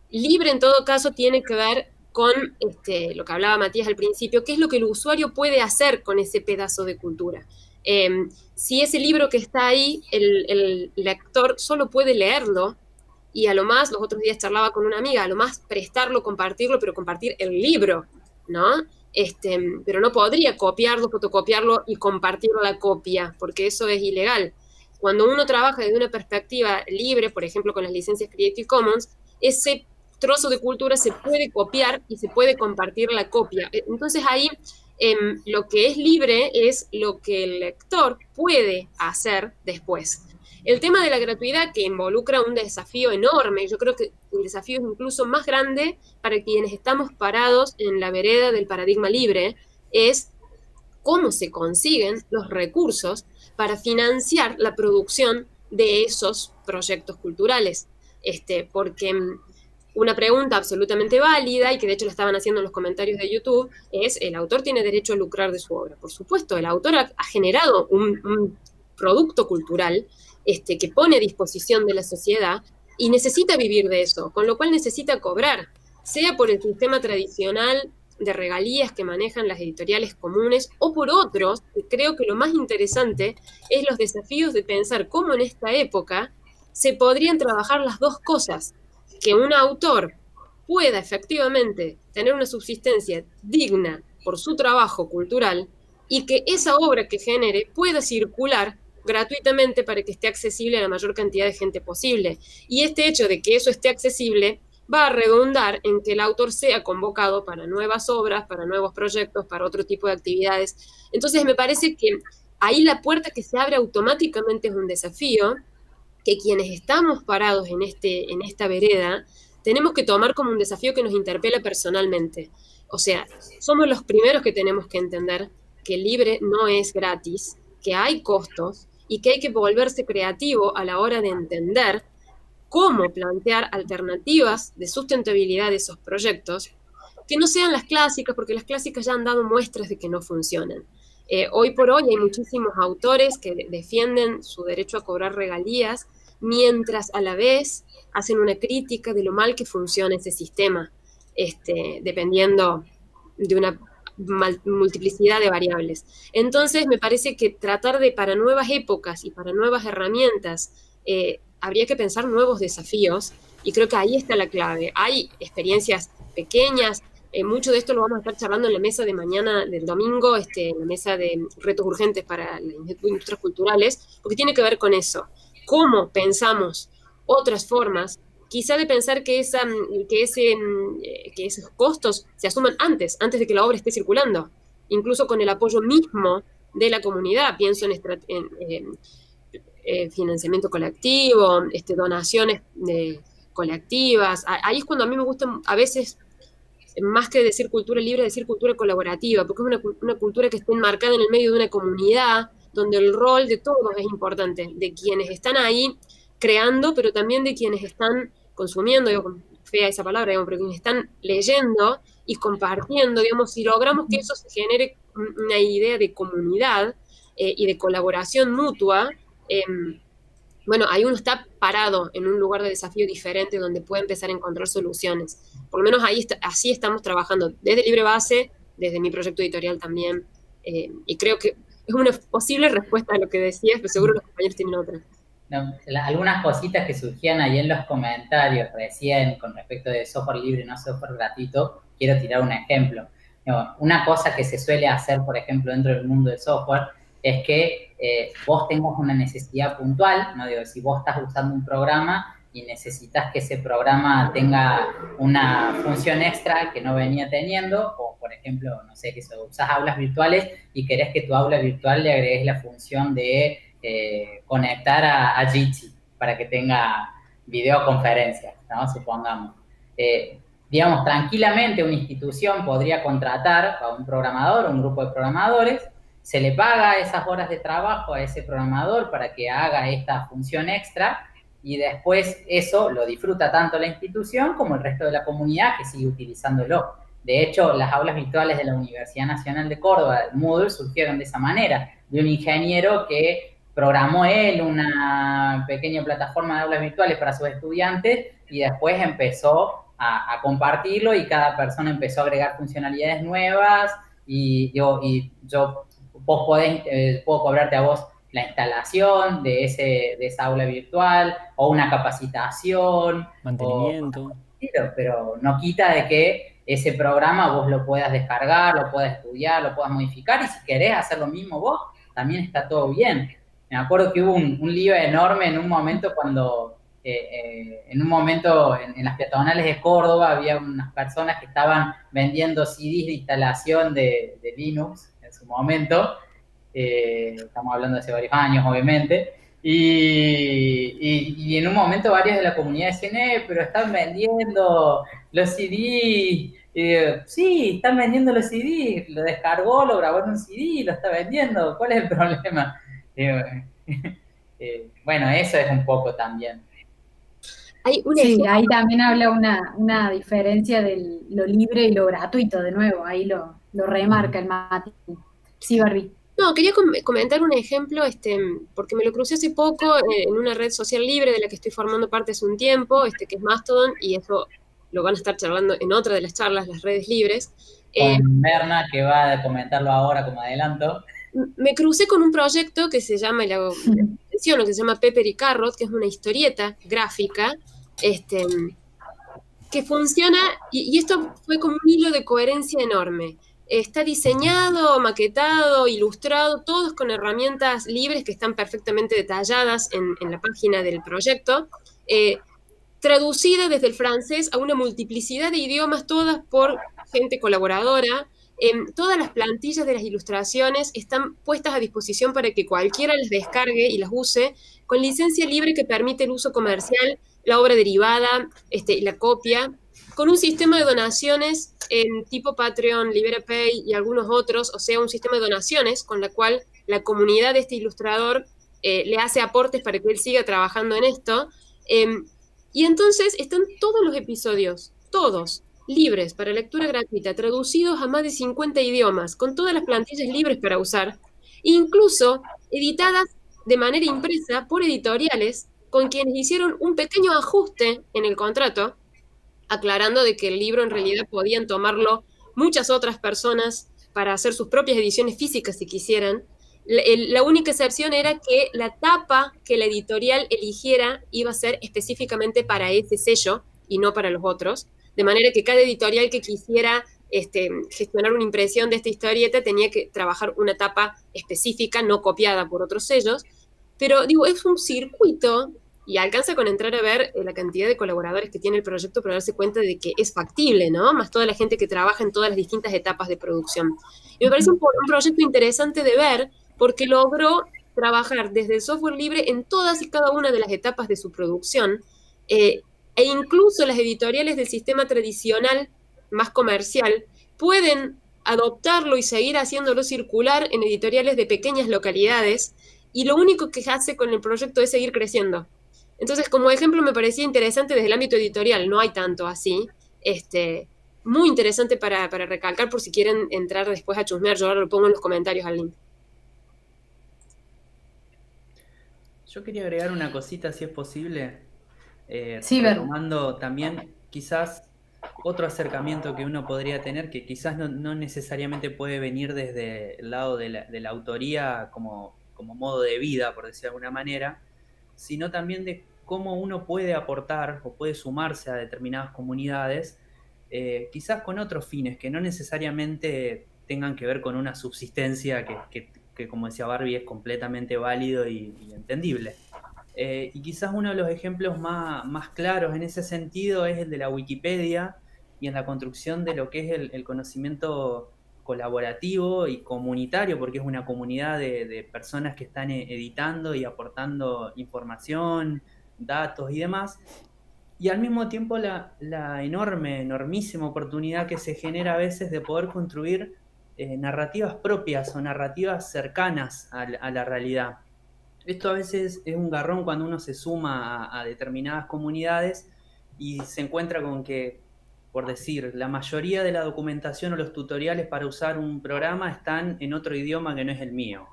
Libre, en todo caso, tiene que ver con lo que hablaba Matías al principio, qué es lo que el usuario puede hacer con ese pedazo de cultura. Si ese libro que está ahí, el lector solo puede leerlo, y a lo más, los otros días charlaba con una amiga, a lo más prestarlo, compartirlo, pero compartir el libro, ¿no? Pero no podría copiarlo, fotocopiarlo y compartirlo la copia, porque eso es ilegal. Cuando uno trabaja desde una perspectiva libre, por ejemplo, con las licencias Creative Commons, ese trozo de cultura se puede copiar y se puede compartir la copia. Entonces ahí lo que es libre es lo que el lector puede hacer después. El tema de la gratuidad, que involucra un desafío enorme, yo creo que el desafío es incluso más grande para quienes estamos parados en la vereda del paradigma libre, es cómo se consiguen los recursos para financiar la producción de esos proyectos culturales. Porque una pregunta absolutamente válida, y que de hecho la estaban haciendo en los comentarios de YouTube, es: ¿el autor tiene derecho a lucrar de su obra? Por supuesto, el autor ha generado un producto cultural que pone a disposición de la sociedad y necesita vivir de eso, con lo cual necesita cobrar, sea por el sistema tradicional de regalías que manejan las editoriales comunes o por otros. Creo que lo más interesante es los desafíos de pensar cómo en esta época se podrían trabajar las dos cosas, que un autor pueda efectivamente tener una subsistencia digna por su trabajo cultural y que esa obra que genere pueda circular gratuitamente para que esté accesible a la mayor cantidad de gente posible. Y este hecho de que eso esté accesible va a redundar en que el autor sea convocado para nuevas obras, para nuevos proyectos, para otro tipo de actividades. Entonces me parece que ahí la puerta que se abre automáticamente es un desafío que quienes estamos parados en esta vereda tenemos que tomar como un desafío que nos interpela personalmente. O sea, somos los primeros que tenemos que entender que el libre no es gratis, que hay costos y que hay que volverse creativo a la hora de entender cómo plantear alternativas de sustentabilidad de esos proyectos que no sean las clásicas, porque las clásicas ya han dado muestras de que no funcionan. Hoy por hoy hay muchísimos autores que defienden su derecho a cobrar regalías, mientras a la vez hacen una crítica de lo mal que funciona ese sistema, dependiendo de una multiplicidad de variables. Entonces, me parece que tratar de, para nuevas épocas y para nuevas herramientas, habría que pensar nuevos desafíos, y creo que ahí está la clave. Hay experiencias pequeñas, mucho de esto lo vamos a estar charlando en la mesa de mañana, del domingo, en la mesa de retos urgentes para las industrias culturales, porque tiene que ver con eso. ¿Cómo pensamos otras formas, quizá de pensar que esos costos se asuman antes de que la obra esté circulando, incluso con el apoyo mismo de la comunidad? Pienso en financiamiento colectivo, donaciones colectivas. Ahí es cuando a mí me gusta a veces, más que decir cultura libre, decir cultura colaborativa, porque es una cultura que está enmarcada en el medio de una comunidad, donde el rol de todos es importante, de quienes están ahí creando, pero también de quienes están consumiendo, digo, fea esa palabra, digamos, pero quienes están leyendo y compartiendo, digamos, si logramos que eso se genere una idea de comunidad y de colaboración mutua, bueno, ahí uno está parado en un lugar de desafío diferente donde puede empezar a encontrar soluciones. Por lo menos así estamos trabajando desde Libre Base, desde mi proyecto editorial también, y creo que es una posible respuesta a lo que decías, pero seguro los compañeros tienen otra. No, algunas cositas que surgían ahí en los comentarios recién con respecto de software libre y no software gratuito, quiero tirar un ejemplo. Una cosa que se suele hacer, por ejemplo, dentro del mundo del software, es que vos tengas una necesidad puntual, ¿no? Digo, si vos estás usando un programa y necesitas que ese programa tenga una función extra que no venía teniendo, o por ejemplo, no sé, que usás aulas virtuales y querés que tu aula virtual le agregues la función de conectar a Jitsi para que tenga videoconferencias, ¿no? Supongamos. Digamos, tranquilamente una institución podría contratar a un programador, un grupo de programadores, se le paga esas horas de trabajo a ese programador para que haga esta función extra y después eso lo disfruta tanto la institución como el resto de la comunidad que sigue utilizándolo. De hecho, las aulas virtuales de la Universidad Nacional de Córdoba, Moodle, surgieron de esa manera, de un ingeniero que programó él una pequeña plataforma de aulas virtuales para sus estudiantes y después empezó a compartirlo y cada persona empezó a agregar funcionalidades nuevas vos puedo cobrarte a vos la instalación de esa aula virtual o una capacitación. Mantenimiento. Pero no quita de que ese programa vos lo puedas descargar, lo puedas estudiar, lo puedas modificar y si querés hacer lo mismo vos, también está todo bien. Me acuerdo que hubo un lío enorme en un momento cuando, en las peatonales de Córdoba había unas personas que estaban vendiendo CDs de instalación de Linux en su momento, estamos hablando de hace varios años obviamente, y en un momento varios de la comunidad decían, pero están vendiendo los CDs. Sí, están vendiendo los CDs, lo descargó, lo grabó en un CD, lo está vendiendo, ¿cuál es el problema? Bueno, eso es un poco también. Ahí también habla una diferencia de lo libre y lo gratuito, de nuevo, ahí lo remarca el Mati. Sí, Barbie. No, quería comentar un ejemplo, porque me lo crucé hace poco en una red social libre de la que estoy formando parte hace un tiempo, que es Mastodon, y eso lo van a estar charlando en otra de las charlas, las redes libres. Con Berna, que va a comentarlo ahora como adelanto. Me crucé con un proyecto que se llama, que se llama Pepper y Carrot, que es una historieta gráfica, que funciona, y esto fue como un hilo de coherencia enorme. Está diseñado, maquetado, ilustrado, todos con herramientas libres que están perfectamente detalladas en la página del proyecto, traducida desde el francés a una multiplicidad de idiomas, todas por gente colaboradora, Todas las plantillas de las ilustraciones están puestas a disposición para que cualquiera las descargue y las use con licencia libre que permite el uso comercial, la obra derivada, la copia, con un sistema de donaciones en tipo Patreon, LiberaPay y algunos otros, o sea, un sistema de donaciones con la cual la comunidad de este ilustrador le hace aportes para que él siga trabajando en esto. Y entonces están todos los episodios, todos, libres para lectura gratuita, traducidos a más de 50 idiomas, con todas las plantillas libres para usar, incluso editadas de manera impresa por editoriales con quienes hicieron un pequeño ajuste en el contrato, aclarando de que el libro en realidad podían tomarlo muchas otras personas para hacer sus propias ediciones físicas si quisieran. La única excepción era que la tapa que la editorial eligiera iba a ser específicamente para ese sello y no para los otros, de manera que cada editorial que quisiera gestionar una impresión de esta historieta tenía que trabajar una tapa específica, no copiada por otros sellos, pero digo, es un circuito y alcanza con entrar a ver la cantidad de colaboradores que tiene el proyecto para darse cuenta de que es factible, ¿no? Más toda la gente que trabaja en todas las distintas etapas de producción. Y me parece un proyecto interesante de ver porque logró trabajar desde el software libre en todas y cada una de las etapas de su producción, e incluso las editoriales del sistema tradicional, más comercial, pueden adoptarlo y seguir haciéndolo circular en editoriales de pequeñas localidades, y lo único que hace con el proyecto es seguir creciendo. Entonces, como ejemplo, me parecía interesante desde el ámbito editorial, no hay tanto así, muy interesante para recalcar por si quieren entrar después a chusmear, yo ahora lo pongo en los comentarios al link. Yo quería agregar una cosita, si es posible, Sí, retomando también quizás otro acercamiento que uno podría tener, que quizás no necesariamente puede venir desde el lado de la autoría como modo de vida, por decir de alguna manera, sino también de cómo uno puede aportar o puede sumarse a determinadas comunidades, quizás con otros fines que no necesariamente tengan que ver con una subsistencia que como decía Barbie, es completamente válido y entendible. Y quizás uno de los ejemplos más claros en ese sentido es el de la Wikipedia y en la construcción de lo que es el conocimiento colaborativo y comunitario, porque es una comunidad de personas que están editando y aportando información, datos y demás, y al mismo tiempo la enormísima oportunidad que se genera a veces de poder construir narrativas propias o narrativas cercanas a la realidad. Esto a veces es un garrón cuando uno se suma a determinadas comunidades y se encuentra con que, por decir, la mayoría de la documentación o los tutoriales para usar un programa están en otro idioma que no es el mío.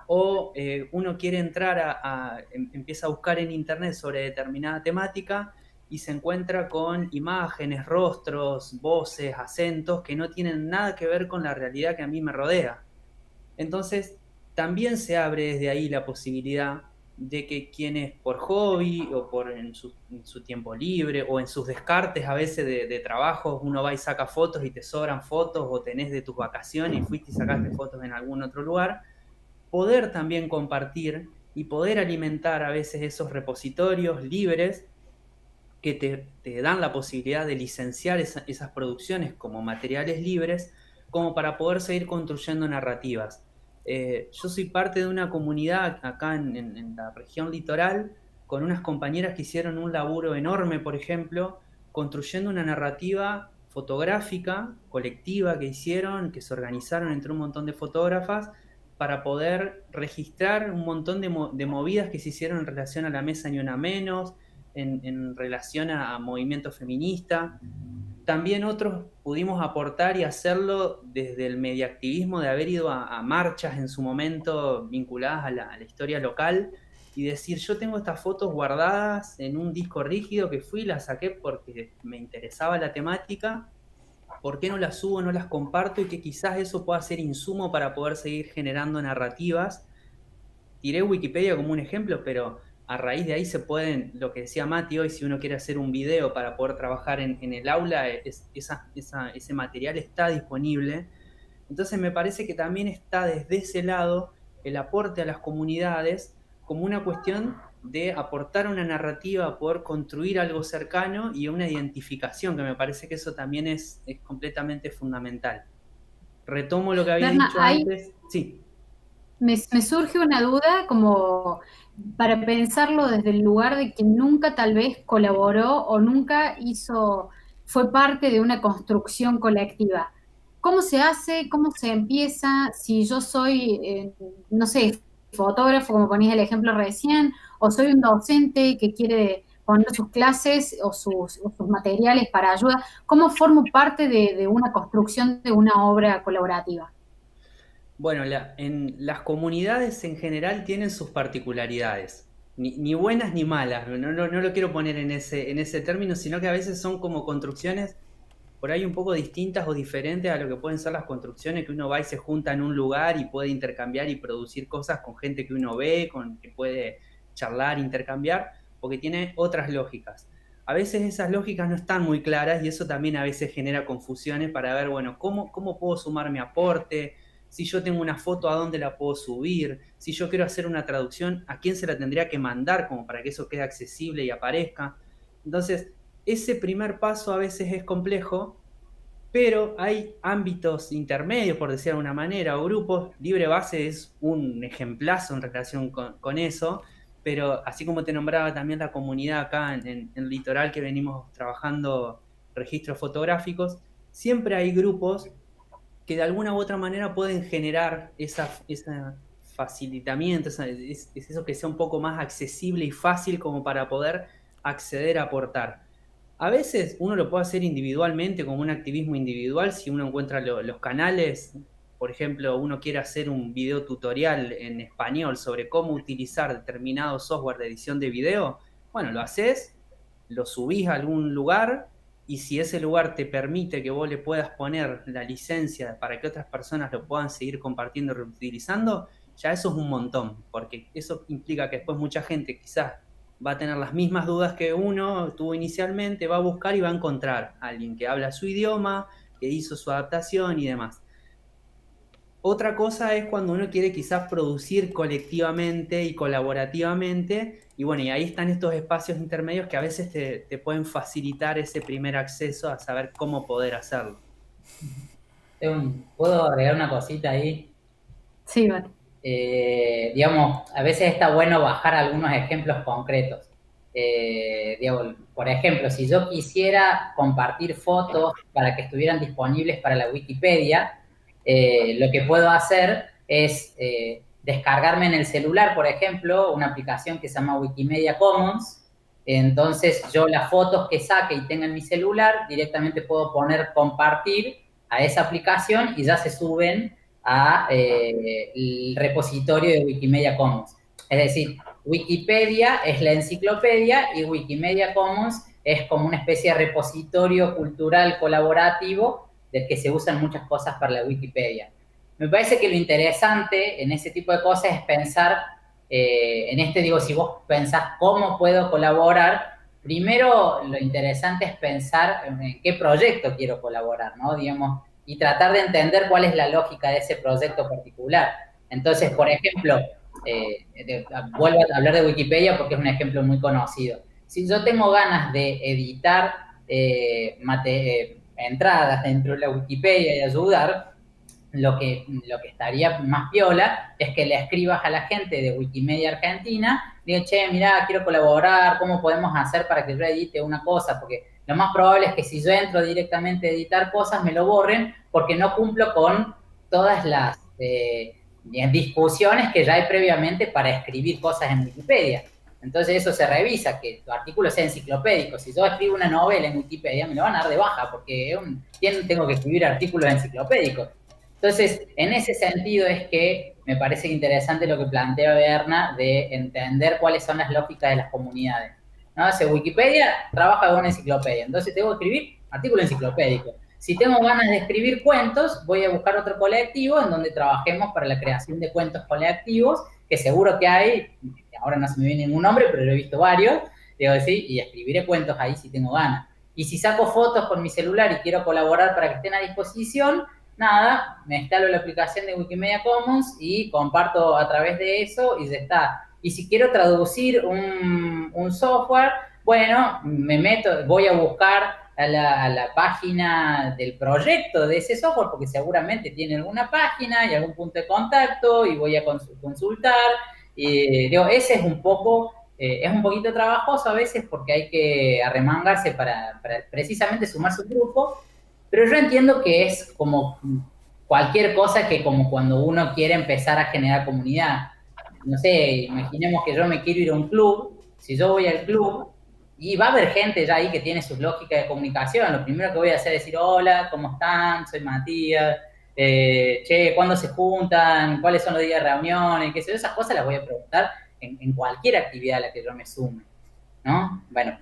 O uno quiere entrar empieza a buscar en internet sobre determinada temática y se encuentra con imágenes, rostros, voces, acentos que no tienen nada que ver con la realidad que a mí me rodea. Entonces, también se abre desde ahí la posibilidad de que quienes por hobby o en su tiempo libre o en sus descartes a veces de trabajos, uno va y saca fotos y te sobran fotos o tenés de tus vacaciones y fuiste y sacaste fotos en algún otro lugar, poder también compartir y poder alimentar a veces esos repositorios libres que te dan la posibilidad de licenciar esas producciones como materiales libres, como para poder seguir construyendo narrativas. Yo soy parte de una comunidad acá en la región litoral, con unas compañeras que hicieron un laburo enorme, por ejemplo, construyendo una narrativa fotográfica, colectiva que se organizaron entre un montón de fotógrafas, para poder registrar un montón de movidas que se hicieron en relación a la mesa Ni Una Menos, en relación a movimiento feminista. También otros pudimos aportar y hacerlo desde el mediactivismo de haber ido a marchas en su momento vinculadas a la historia local y decir, yo tengo estas fotos guardadas en un disco rígido que fui y las saqué porque me interesaba la temática, ¿por qué no las subo, no las comparto? Y que quizás eso pueda ser insumo para poder seguir generando narrativas. Tiré Wikipedia como un ejemplo, pero a raíz de ahí se pueden, lo que decía Mati hoy, si uno quiere hacer un video para poder trabajar en el aula, ese material está disponible. Entonces me parece que también está desde ese lado el aporte a las comunidades como una cuestión de aportar una narrativa, poder construir algo cercano y una identificación, que me parece que eso también es completamente fundamental. retomo lo que había Berna, dicho antes. Sí. me surge una duda como para pensarlo desde el lugar de que nunca tal vez colaboró o nunca fue parte de una construcción colectiva. ¿Cómo se hace? ¿Cómo se empieza? Si yo soy, no sé, fotógrafo, como ponías el ejemplo recién, o soy un docente que quiere poner sus clases o sus materiales para ayuda, ¿cómo formo parte de una construcción de una obra colaborativa? Bueno, en las comunidades en general tienen sus particularidades, ni buenas ni malas, no lo quiero poner en ese término, sino que a veces son como construcciones por ahí un poco distintas o diferentes a lo que pueden ser las construcciones que uno va y se junta en un lugar y puede intercambiar y producir cosas con gente que uno ve, con que puede charlar, intercambiar, porque tiene otras lógicas. A veces esas lógicas no están muy claras y eso también a veces genera confusiones para ver, bueno, cómo puedo sumar mi aporte, si yo tengo una foto, ¿a dónde la puedo subir? Si yo quiero hacer una traducción, ¿a quién se la tendría que mandar como para que eso quede accesible y aparezca? Entonces, ese primer paso a veces es complejo, pero hay ámbitos intermedios, por decir de alguna manera, o grupos. Libre Base es un ejemplazo en relación con eso, pero así como te nombraba también la comunidad acá en el litoral que venimos trabajando registros fotográficos, siempre hay grupos que de alguna u otra manera pueden generar ese facilitamiento, es eso que sea un poco más accesible y fácil como para poder acceder a aportar. A veces uno lo puede hacer individualmente, como un activismo individual, si uno encuentra los canales. Por ejemplo, uno quiere hacer un video tutorial en español sobre cómo utilizar determinado software de edición de video. Bueno, lo haces, lo subís a algún lugar y si ese lugar te permite que vos le puedas poner la licencia para que otras personas lo puedan seguir compartiendo y reutilizando, ya eso es un montón, porque eso implica que después mucha gente quizás va a tener las mismas dudas que uno tuvo inicialmente, va a buscar y va a encontrar a alguien que habla su idioma, que hizo su adaptación y demás. Otra cosa es cuando uno quiere quizás producir colectivamente y colaborativamente, y bueno, y ahí están estos espacios intermedios que a veces te pueden facilitar ese primer acceso a saber cómo poder hacerlo. ¿Puedo agregar una cosita ahí? Sí, vale. Digamos, a veces está bueno bajar algunos ejemplos concretos. Digamos, por ejemplo, si yo quisiera compartir fotos para que estuvieran disponibles para la Wikipedia, lo que puedo hacer es descargarme en el celular, por ejemplo, una aplicación que se llama Wikimedia Commons. Entonces, yo las fotos que saque y tenga en mi celular, directamente puedo poner compartir a esa aplicación y ya se suben a el repositorio de Wikimedia Commons. Es decir, Wikipedia es la enciclopedia y Wikimedia Commons es como una especie de repositorio cultural colaborativo del que se usan muchas cosas para la Wikipedia. Me parece que lo interesante en ese tipo de cosas es pensar, si vos pensás cómo puedo colaborar, primero lo interesante es pensar en qué proyecto quiero colaborar, ¿no? Digamos, y tratar de entender cuál es la lógica de ese proyecto particular. Entonces, por ejemplo, vuelvo a hablar de Wikipedia porque es un ejemplo muy conocido. Si yo tengo ganas de editar entradas dentro de la Wikipedia y ayudar, lo que estaría más piola es que le escribas a la gente de Wikimedia Argentina, digo, che, mirá, quiero colaborar, ¿cómo podemos hacer para que yo edite una cosa? Porque lo más probable es que si yo entro directamente a editar cosas, me lo borren porque no cumplo con todas las discusiones que ya hay previamente para escribir cosas en Wikipedia. Entonces eso se revisa, que tu artículo sea enciclopédico. Si yo escribo una novela en Wikipedia, me lo van a dar de baja porque tengo que escribir artículos enciclopédicos. Entonces, en ese sentido es que me parece interesante lo que plantea Berna de entender cuáles son las lógicas de las comunidades, ¿no? Si Wikipedia trabaja con una enciclopedia, entonces tengo que escribir artículo enciclopédico. Si tengo ganas de escribir cuentos, voy a buscar otro colectivo en donde trabajemos para la creación de cuentos colectivos, que seguro que hay, ahora no se me viene ningún nombre, pero lo he visto varios, digo, sí, y escribiré cuentos ahí si tengo ganas. Y si saco fotos con mi celular y quiero colaborar para que estén a disposición, nada, me instalo la aplicación de Wikimedia Commons y comparto a través de eso y ya está. Y si quiero traducir un software, bueno, voy a buscar a la página del proyecto de ese software, porque seguramente tiene alguna página y algún punto de contacto y voy a consultar. Y digo, ese es un poquito trabajoso a veces porque hay que arremangarse para precisamente sumarse a un grupo, pero yo entiendo que es como cualquier cosa que como cuando uno quiere empezar a generar comunidad. No sé, imaginemos que yo me quiero ir a un club, si yo voy al club y va a haber gente ya ahí que tiene sus lógicas de comunicación, lo primero que voy a hacer es decir, hola, ¿cómo están? Soy Matías, che, ¿cuándo se juntan? ¿Cuáles son los días de reuniones? ¿Qué sé yo? Esas cosas las voy a preguntar en cualquier actividad a la que yo me sume, ¿no? Bueno.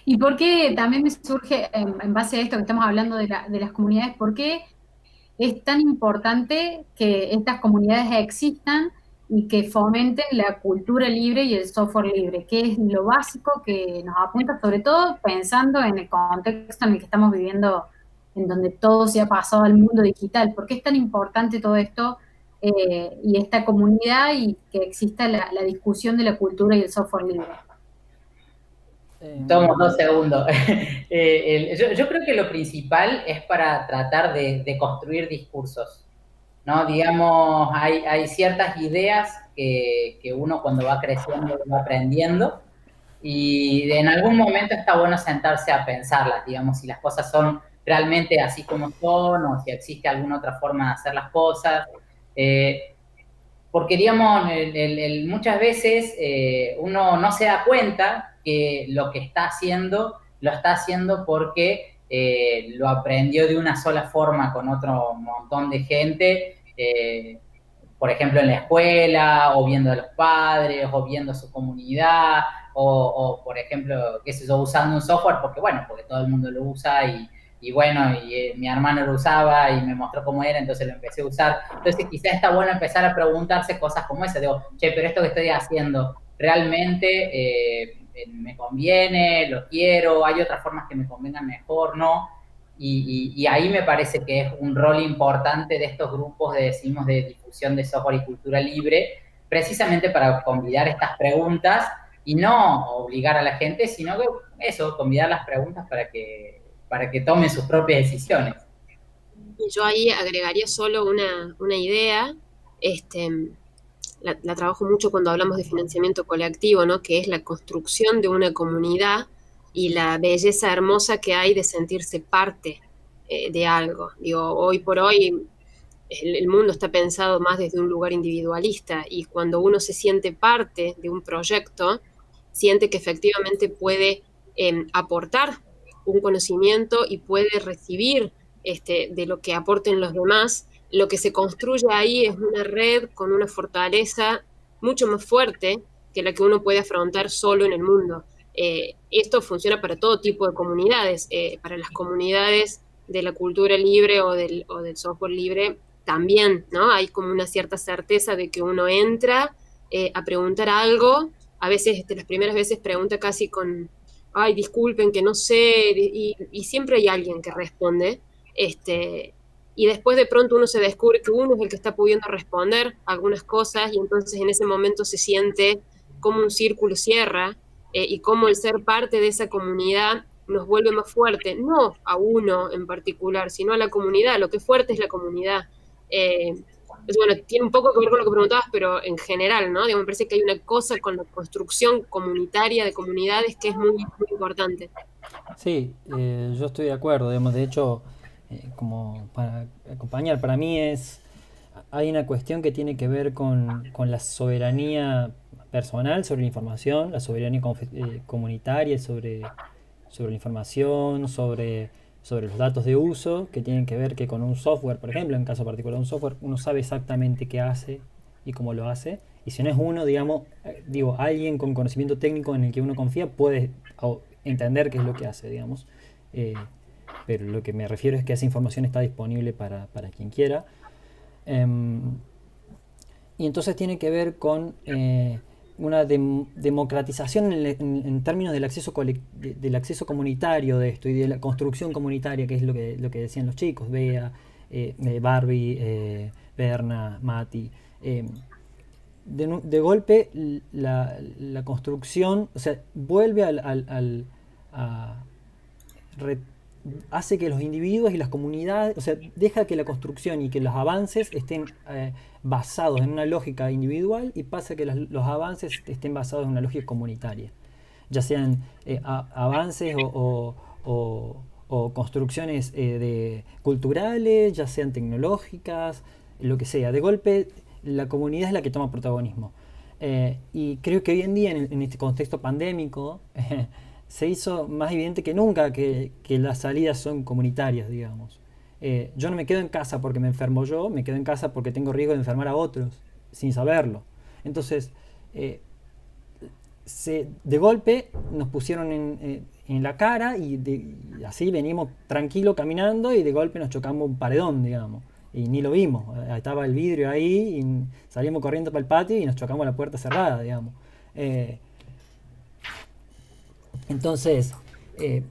¿Y por qué también me surge, en base a esto que estamos hablando de las comunidades, por qué es tan importante que estas comunidades existan y que fomenten la cultura libre y el software libre, que es lo básico que nos apunta, sobre todo pensando en el contexto en el que estamos viviendo, en donde todo se ha pasado al mundo digital? ¿Por qué es tan importante todo esto y esta comunidad y que exista la discusión de la cultura y el software libre? Tomo 2 segundos. Yo creo que lo principal es para tratar de construir discursos, ¿no? Digamos, hay ciertas ideas que uno cuando va creciendo va aprendiendo y en algún momento está bueno sentarse a pensarlas, digamos, si las cosas son realmente así como son o si existe alguna otra forma de hacer las cosas. Porque, digamos, muchas veces uno no se da cuenta que lo que está haciendo, lo está haciendo porque lo aprendió de una sola forma con otro montón de gente, por ejemplo, en la escuela, o viendo a los padres, o viendo a su comunidad, o por ejemplo, qué sé yo, usando un software porque, bueno, porque todo el mundo lo usa y bueno, mi hermano lo usaba y me mostró cómo era, entonces lo empecé a usar. Entonces quizás está bueno empezar a preguntarse cosas como esa. Digo, che, pero esto que estoy haciendo, ¿realmente me conviene? ¿Lo quiero? ¿Hay otras formas que me convengan mejor? ¿No? Y ahí me parece que es un rol importante de estos grupos decimos, de difusión de software y cultura libre, precisamente para convidar estas preguntas y no obligar a la gente, sino que eso, convidar las preguntas para que tomen sus propias decisiones. Y yo ahí agregaría solo una idea, la trabajo mucho cuando hablamos de financiamiento colectivo, ¿no? Que es la construcción de una comunidad y la belleza hermosa que hay de sentirse parte de algo. Digo, hoy por hoy el mundo está pensado más desde un lugar individualista y cuando uno se siente parte de un proyecto, siente que efectivamente puede aportar un conocimiento y puede recibir de lo que aporten los demás. Lo que se construye ahí es una red con una fortaleza mucho más fuerte que la que uno puede afrontar solo en el mundo. Esto funciona para todo tipo de comunidades, para las comunidades de la cultura libre o del software libre también, ¿no? Hay como una cierta certeza de que uno entra a preguntar algo, a veces las primeras veces pregunta casi con, ay, disculpen que no sé, y siempre hay alguien que responde, y después de pronto uno se descubre que uno es el que está pudiendo responder algunas cosas y entonces en ese momento se siente como un círculo cierra y como el ser parte de esa comunidad nos vuelve más fuerte, no a uno en particular, sino a la comunidad. Lo que es fuerte es la comunidad. Bueno, tiene un poco que ver con lo que preguntabas, pero en general, ¿no? Digamos, me parece que hay una cosa con la construcción comunitaria de comunidades que es muy, muy importante. Sí, yo estoy de acuerdo, digamos, de hecho, como para acompañar, para mí hay una cuestión que tiene que ver con la soberanía personal sobre la información, la soberanía comunitaria sobre la información, sobre los datos de uso, que tienen que ver que con un software, por ejemplo, en caso particular de un software, uno sabe exactamente qué hace y cómo lo hace, y si no es uno, digamos, alguien con conocimiento técnico en el que uno confía puede entender qué es lo que hace, digamos. Pero lo que me refiero es que esa información está disponible para quien quiera. Y entonces tiene que ver con una democratización en términos del acceso comunitario de esto y de la construcción comunitaria, que es lo que decían los chicos, Bea, Barbie, Berna, Mati. De golpe la construcción, o sea, vuelve a hace que los individuos y las comunidades, o sea, deja que la construcción y que los avances estén basados en una lógica individual y pasa que los avances estén basados en una lógica comunitaria, ya sean avances o construcciones culturales, ya sean tecnológicas, lo que sea. De golpe, la comunidad es la que toma protagonismo. Y creo que hoy en día, en este contexto pandémico, se hizo más evidente que nunca que las salidas son comunitarias, digamos. Yo no me quedo en casa porque me enfermo yo, me quedo en casa porque tengo riesgo de enfermar a otros, sin saberlo. Entonces, de golpe nos pusieron en la cara y así venimos tranquilo caminando y de golpe nos chocamos un paredón, digamos. Y ni lo vimos, estaba el vidrio ahí y salimos corriendo para el patio y nos chocamos la puerta cerrada, digamos. Entonces,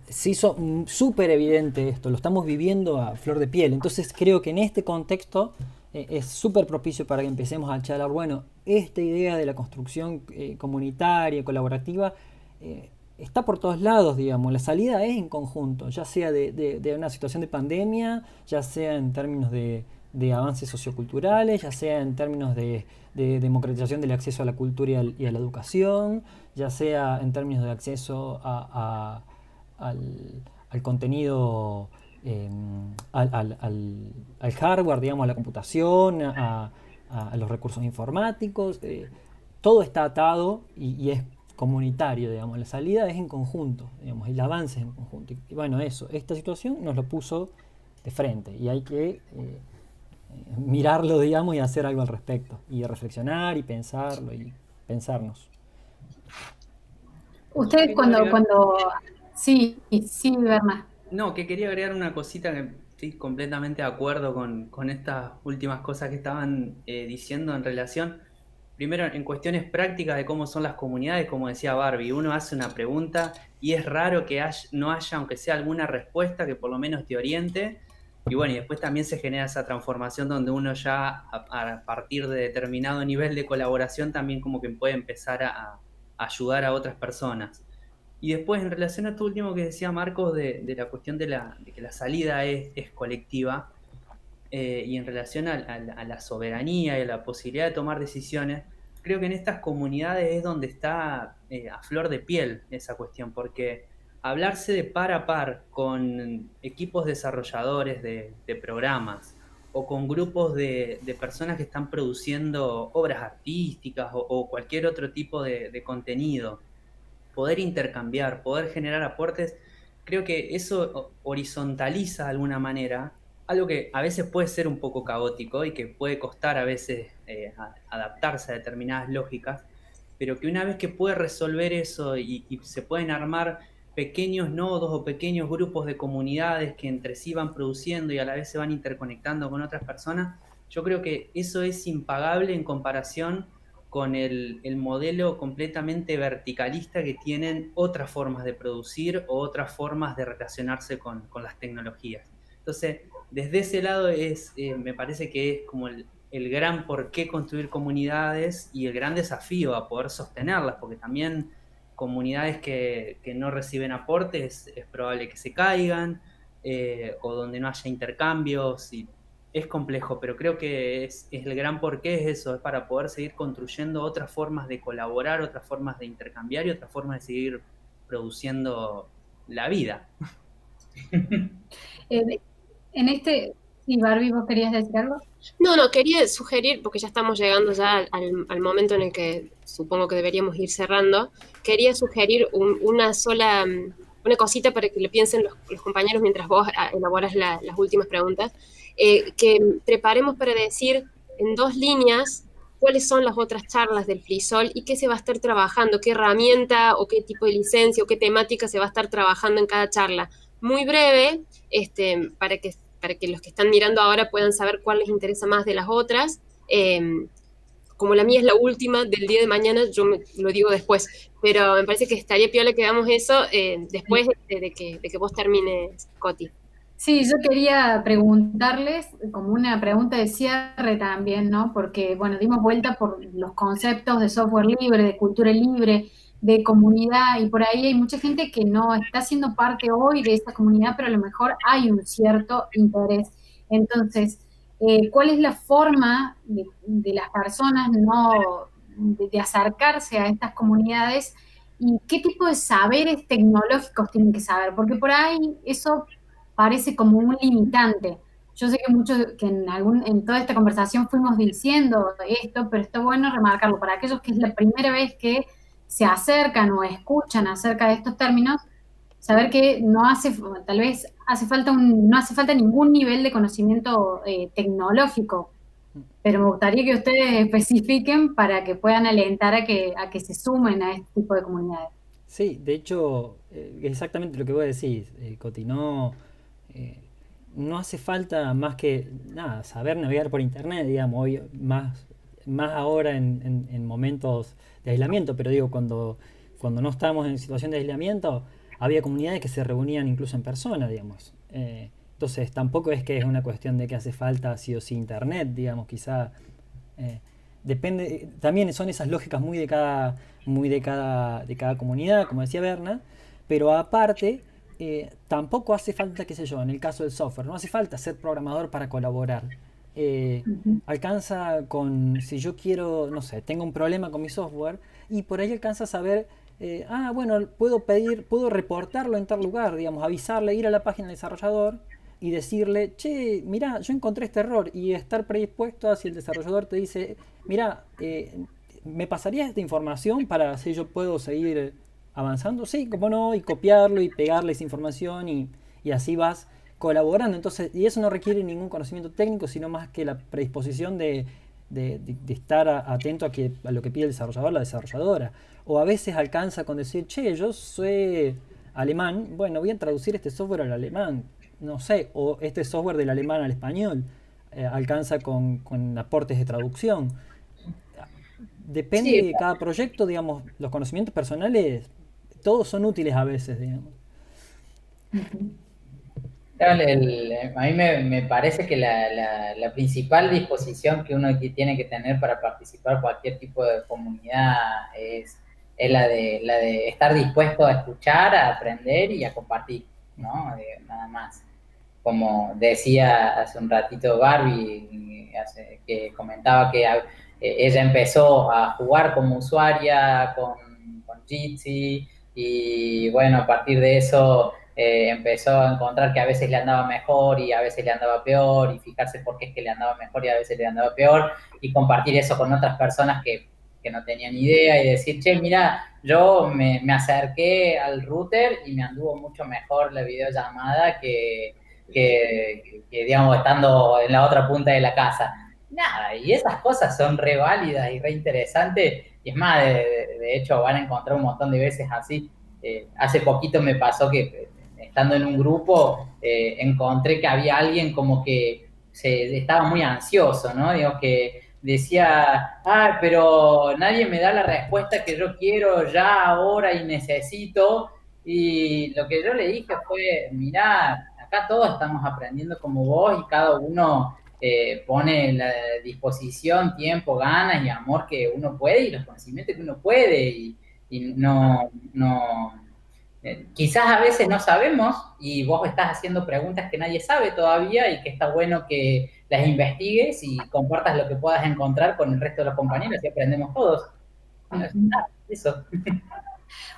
se hizo súper evidente esto, lo estamos viviendo a flor de piel. Entonces creo que en este contexto es súper propicio para que empecemos a charlar, bueno, esta idea de la construcción comunitaria, colaborativa, está por todos lados, digamos. La salida es en conjunto, ya sea de una situación de pandemia, ya sea en términos de avances socioculturales, ya sea en términos de democratización del acceso a la cultura y a la educación, ya sea en términos de acceso al contenido, al hardware, digamos, a la computación, a los recursos informáticos. Todo está atado y es comunitario, digamos. La salida es en conjunto, digamos, el avance es en conjunto. Y bueno, esta situación nos lo puso de frente y hay que mirarlo, digamos, y hacer algo al respecto, y reflexionar y pensarlo y pensarnos. Ustedes cuando... Sí, Berna. No, que quería agregar una cosita que estoy completamente de acuerdo con estas últimas cosas que estaban diciendo en relación, primero en cuestiones prácticas de cómo son las comunidades, como decía Barbie, uno hace una pregunta y es raro que no haya, aunque sea alguna respuesta que por lo menos te oriente. Y bueno, y después también se genera esa transformación donde uno ya a partir de determinado nivel de colaboración también como que puede empezar a ayudar a otras personas. Y después en relación a esto último que decía Marcos de la cuestión de que la salida es colectiva y en relación a la soberanía y a la posibilidad de tomar decisiones, creo que en estas comunidades es donde está a flor de piel esa cuestión, porque hablarse de par a par con equipos desarrolladores de programas o con grupos de personas que están produciendo obras artísticas o cualquier otro tipo de contenido, poder intercambiar, poder generar aportes, creo que eso horizontaliza de alguna manera algo que a veces puede ser un poco caótico y que puede costar a veces adaptarse a determinadas lógicas, pero que una vez que puede resolver eso y se pueden armar pequeños nodos o pequeños grupos de comunidades que entre sí van produciendo y a la vez se van interconectando con otras personas, yo creo que eso es impagable en comparación con el modelo completamente verticalista que tienen otras formas de producir o otras formas de relacionarse con las tecnologías. Entonces, desde ese lado me parece que es como el gran por qué construir comunidades y el gran desafío a poder sostenerlas, porque también comunidades que no reciben aportes es probable que se caigan o donde no haya intercambios y es complejo, pero creo que es el gran porqué es eso, es para poder seguir construyendo otras formas de colaborar, otras formas de intercambiar y otras formas de seguir produciendo la vida. Sí, Barbie, ¿vos querías decir algo? No, quería sugerir, porque ya estamos llegando ya al momento en el que supongo que deberíamos ir cerrando, quería sugerir una cosita para que le piensen los compañeros mientras vos elaboras las últimas preguntas, que preparemos para decir en 2 líneas cuáles son las otras charlas del FLISOL y qué se va a estar trabajando, qué herramienta o qué tipo de licencia o qué temática se va a estar trabajando en cada charla. Muy breve, para que los que están mirando ahora puedan saber cuál les interesa más de las otras. Como la mía es la última del día de mañana, yo lo digo después, pero me parece que estaría piola que hagamos eso después de que vos termines, Coti. Sí, yo quería preguntarles, como una pregunta de cierre también, ¿no? Porque, bueno, dimos vuelta por los conceptos de software libre, de cultura libre, de comunidad, y por ahí hay mucha gente que no está siendo parte hoy de esa comunidad, pero a lo mejor hay un cierto interés. Entonces, ¿cuál es la forma de las personas no, de acercarse a estas comunidades? ¿Y qué tipo de saberes tecnológicos tienen que saber? Porque por ahí eso parece como un limitante. Yo sé que muchos, que en toda esta conversación fuimos diciendo esto, pero está bueno remarcarlo para aquellos que es la primera vez que se acercan o escuchan acerca de estos términos, saber que no hace, tal vez hace falta no hace falta ningún nivel de conocimiento tecnológico, pero me gustaría que ustedes especifiquen para que puedan alentar a que se sumen a este tipo de comunidades. Sí, de hecho, exactamente lo que vos decís, Coti, eh, no hace falta más que nada, saber navegar por internet, digamos, hoy más ahora en momentos de aislamiento, pero digo, cuando no estábamos en situación de aislamiento, había comunidades que se reunían incluso en persona, digamos. Entonces, tampoco es que es una cuestión de que hace falta sí o sí internet, digamos, quizá eh, depende, también son esas lógicas de cada comunidad, como decía Berna, pero aparte, tampoco hace falta, qué sé yo, en el caso del software, no hace falta ser programador para colaborar. Eh, Ujú. Alcanza con, si yo quiero, no sé, tengo un problema con mi software, y por ahí alcanza a saber, bueno, puedo reportarlo en tal lugar, digamos, avisarle, ir a la página del desarrollador y decirle, che, mira, yo encontré este error, y estar predispuesto a si el desarrollador te dice, mira, ¿me pasaría esta información para si yo puedo seguir avanzando? Sí, cómo no, y copiarlo y pegarle esa información y así vas colaborando. Entonces, y eso no requiere ningún conocimiento técnico, sino más que la predisposición de estar atento a lo que pide el desarrollador, la desarrolladora. O a veces alcanza con decir, che, yo soy alemán, bueno, voy a traducir este software al alemán, no sé, o este software del alemán al español, alcanza con aportes de traducción. Depende Sí, de cada proyecto, digamos, los conocimientos personales, todos son útiles a veces, digamos. Ujú. claro, a mí me parece que la principal disposición que uno tiene que tener para participar en cualquier tipo de comunidad es la de estar dispuesto a escuchar, a aprender y a compartir, ¿no? Nada más. Como decía hace un ratito Barbie, que comentaba que ella empezó a jugar como usuaria con Jitsi y bueno, a partir de eso empezó a encontrar que a veces le andaba mejor y a veces le andaba peor y fijarse por qué es que le andaba mejor y a veces le andaba peor y compartir eso con otras personas que no tenían idea y decir, che, mira, yo me acerqué al router y me anduvo mucho mejor la videollamada digamos, estando en la otra punta de la casa. Nada, y esas cosas son re válidas y re interesantes, y es más, de hecho van a encontrar un montón de veces así. Hace poquito me pasó que estando en un grupo encontré que había alguien como que estaba muy ansioso, ¿no? Digo que decía, pero nadie me da la respuesta que yo quiero ya, ahora y necesito. Y lo que yo le dije fue, mirá, acá todos estamos aprendiendo como vos y cada uno pone la disposición, tiempo, ganas y amor que uno puede y los conocimientos que uno puede y quizás a veces no sabemos y vos estás haciendo preguntas que nadie sabe todavía y que está bueno que las investigues y compartas lo que puedas encontrar con el resto de los compañeros y aprendemos todos. Bueno, Ujú. eso.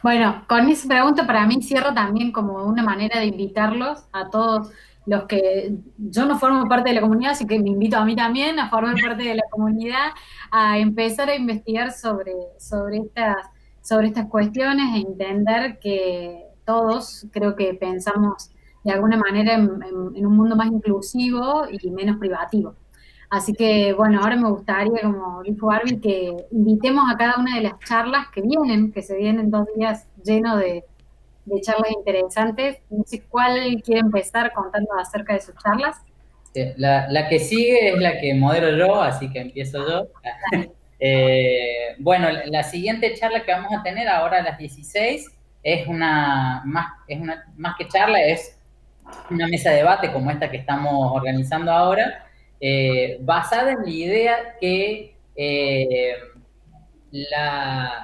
Bueno, con esa pregunta para mí cierro también como una manera de invitarlos a todos los que yo no formo parte de la comunidad, así que me invito a mí también a formar parte de la comunidad, a empezar a investigar sobre estas cuestiones e entender que todos creo que pensamos de alguna manera en un mundo más inclusivo y menos privativo. Así que, bueno, ahora me gustaría, como dijo Barbie, que invitemos a cada una de las charlas que vienen, que se vienen 2 días llenos de charlas interesantes. No sé cuál quiere empezar contando acerca de sus charlas. La que sigue es la que modero yo, así que empiezo yo. Bueno, la siguiente charla que vamos a tener ahora a las 16 es una más que charla, es una mesa de debate como esta que estamos organizando ahora, basada en la idea que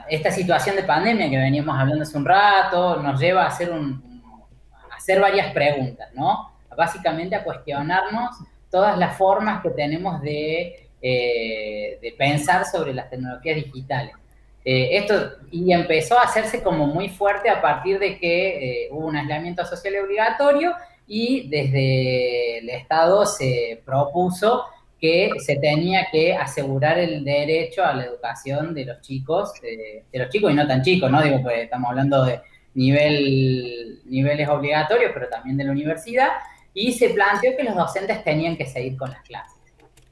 esta situación de pandemia que veníamos hablando hace un rato nos lleva a hacer varias preguntas, ¿no? Básicamente a cuestionarnos todas las formas que tenemos de pensar sobre las tecnologías digitales. Y empezó a hacerse como muy fuerte a partir de que hubo un aislamiento social obligatorio y desde el Estado se propuso que se tenía que asegurar el derecho a la educación de los chicos y no tan chicos, ¿no? Digo, pues estamos hablando de niveles obligatorios, pero también de la universidad, y se planteó que los docentes tenían que seguir con las clases.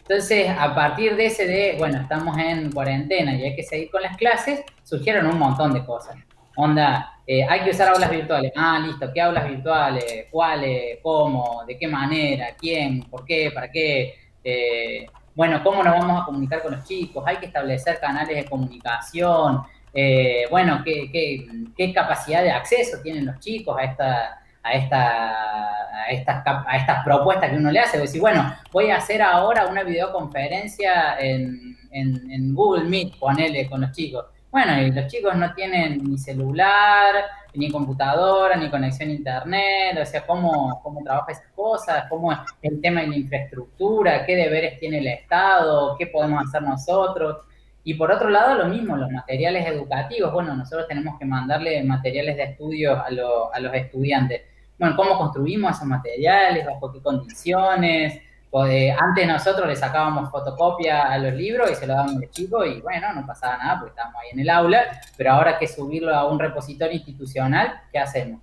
Entonces, a partir de bueno, estamos en cuarentena y hay que seguir con las clases, surgieron un montón de cosas. Onda, hay que usar aulas virtuales. Ah, listo, ¿qué aulas virtuales? ¿Cuáles? ¿Cómo? ¿De qué manera? ¿Quién? ¿Por qué? ¿Para qué? Bueno, ¿cómo nos vamos a comunicar con los chicos? Hay que establecer canales de comunicación. Bueno, ¿qué capacidad de acceso tienen los chicos a estas propuestas que uno le hace? Decir, bueno, voy a hacer ahora una videoconferencia en Google Meet, ponele con los chicos. Bueno, y los chicos no tienen ni celular, ni computadora, ni conexión a internet, o sea, ¿cómo trabaja esas cosas? ¿Cómo es el tema de la infraestructura? ¿Qué deberes tiene el Estado? ¿Qué podemos hacer nosotros? Y por otro lado, lo mismo, los materiales educativos. Bueno, nosotros tenemos que mandarle materiales de estudio a los estudiantes. Bueno, ¿cómo construimos esos materiales? ¿Bajo qué condiciones? Antes nosotros le sacábamos fotocopia a los libros y se lo dábamos a los chicos y bueno, no pasaba nada porque estábamos ahí en el aula, pero ahora hay que subirlo a un repositorio institucional, ¿qué hacemos?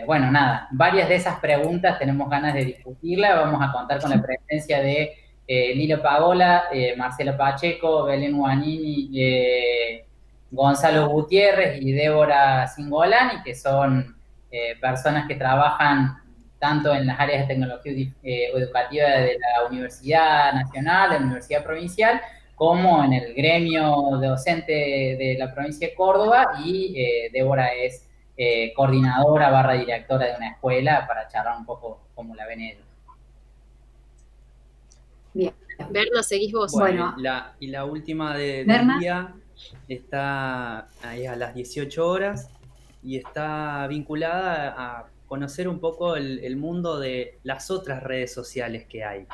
Bueno, nada, varias de esas preguntas tenemos ganas de discutirlas. Vamos a contar con la presencia de Lilo Pagola, Marcelo Pacheco, Belén Guanini, Gonzalo Gutiérrez y Débora Singolani, que son personas que trabajan tanto en las áreas de tecnología educativa de la Universidad Nacional, de la Universidad Provincial, como en el gremio docente de la provincia de Córdoba, y Débora es coordinadora / directora de una escuela, para charlar un poco cómo la ven ellos. Bien. Berna, seguís vos. Bueno, y la última del día está ahí a las 18 horas y está vinculada a conocer un poco el mundo de las otras redes sociales que hay.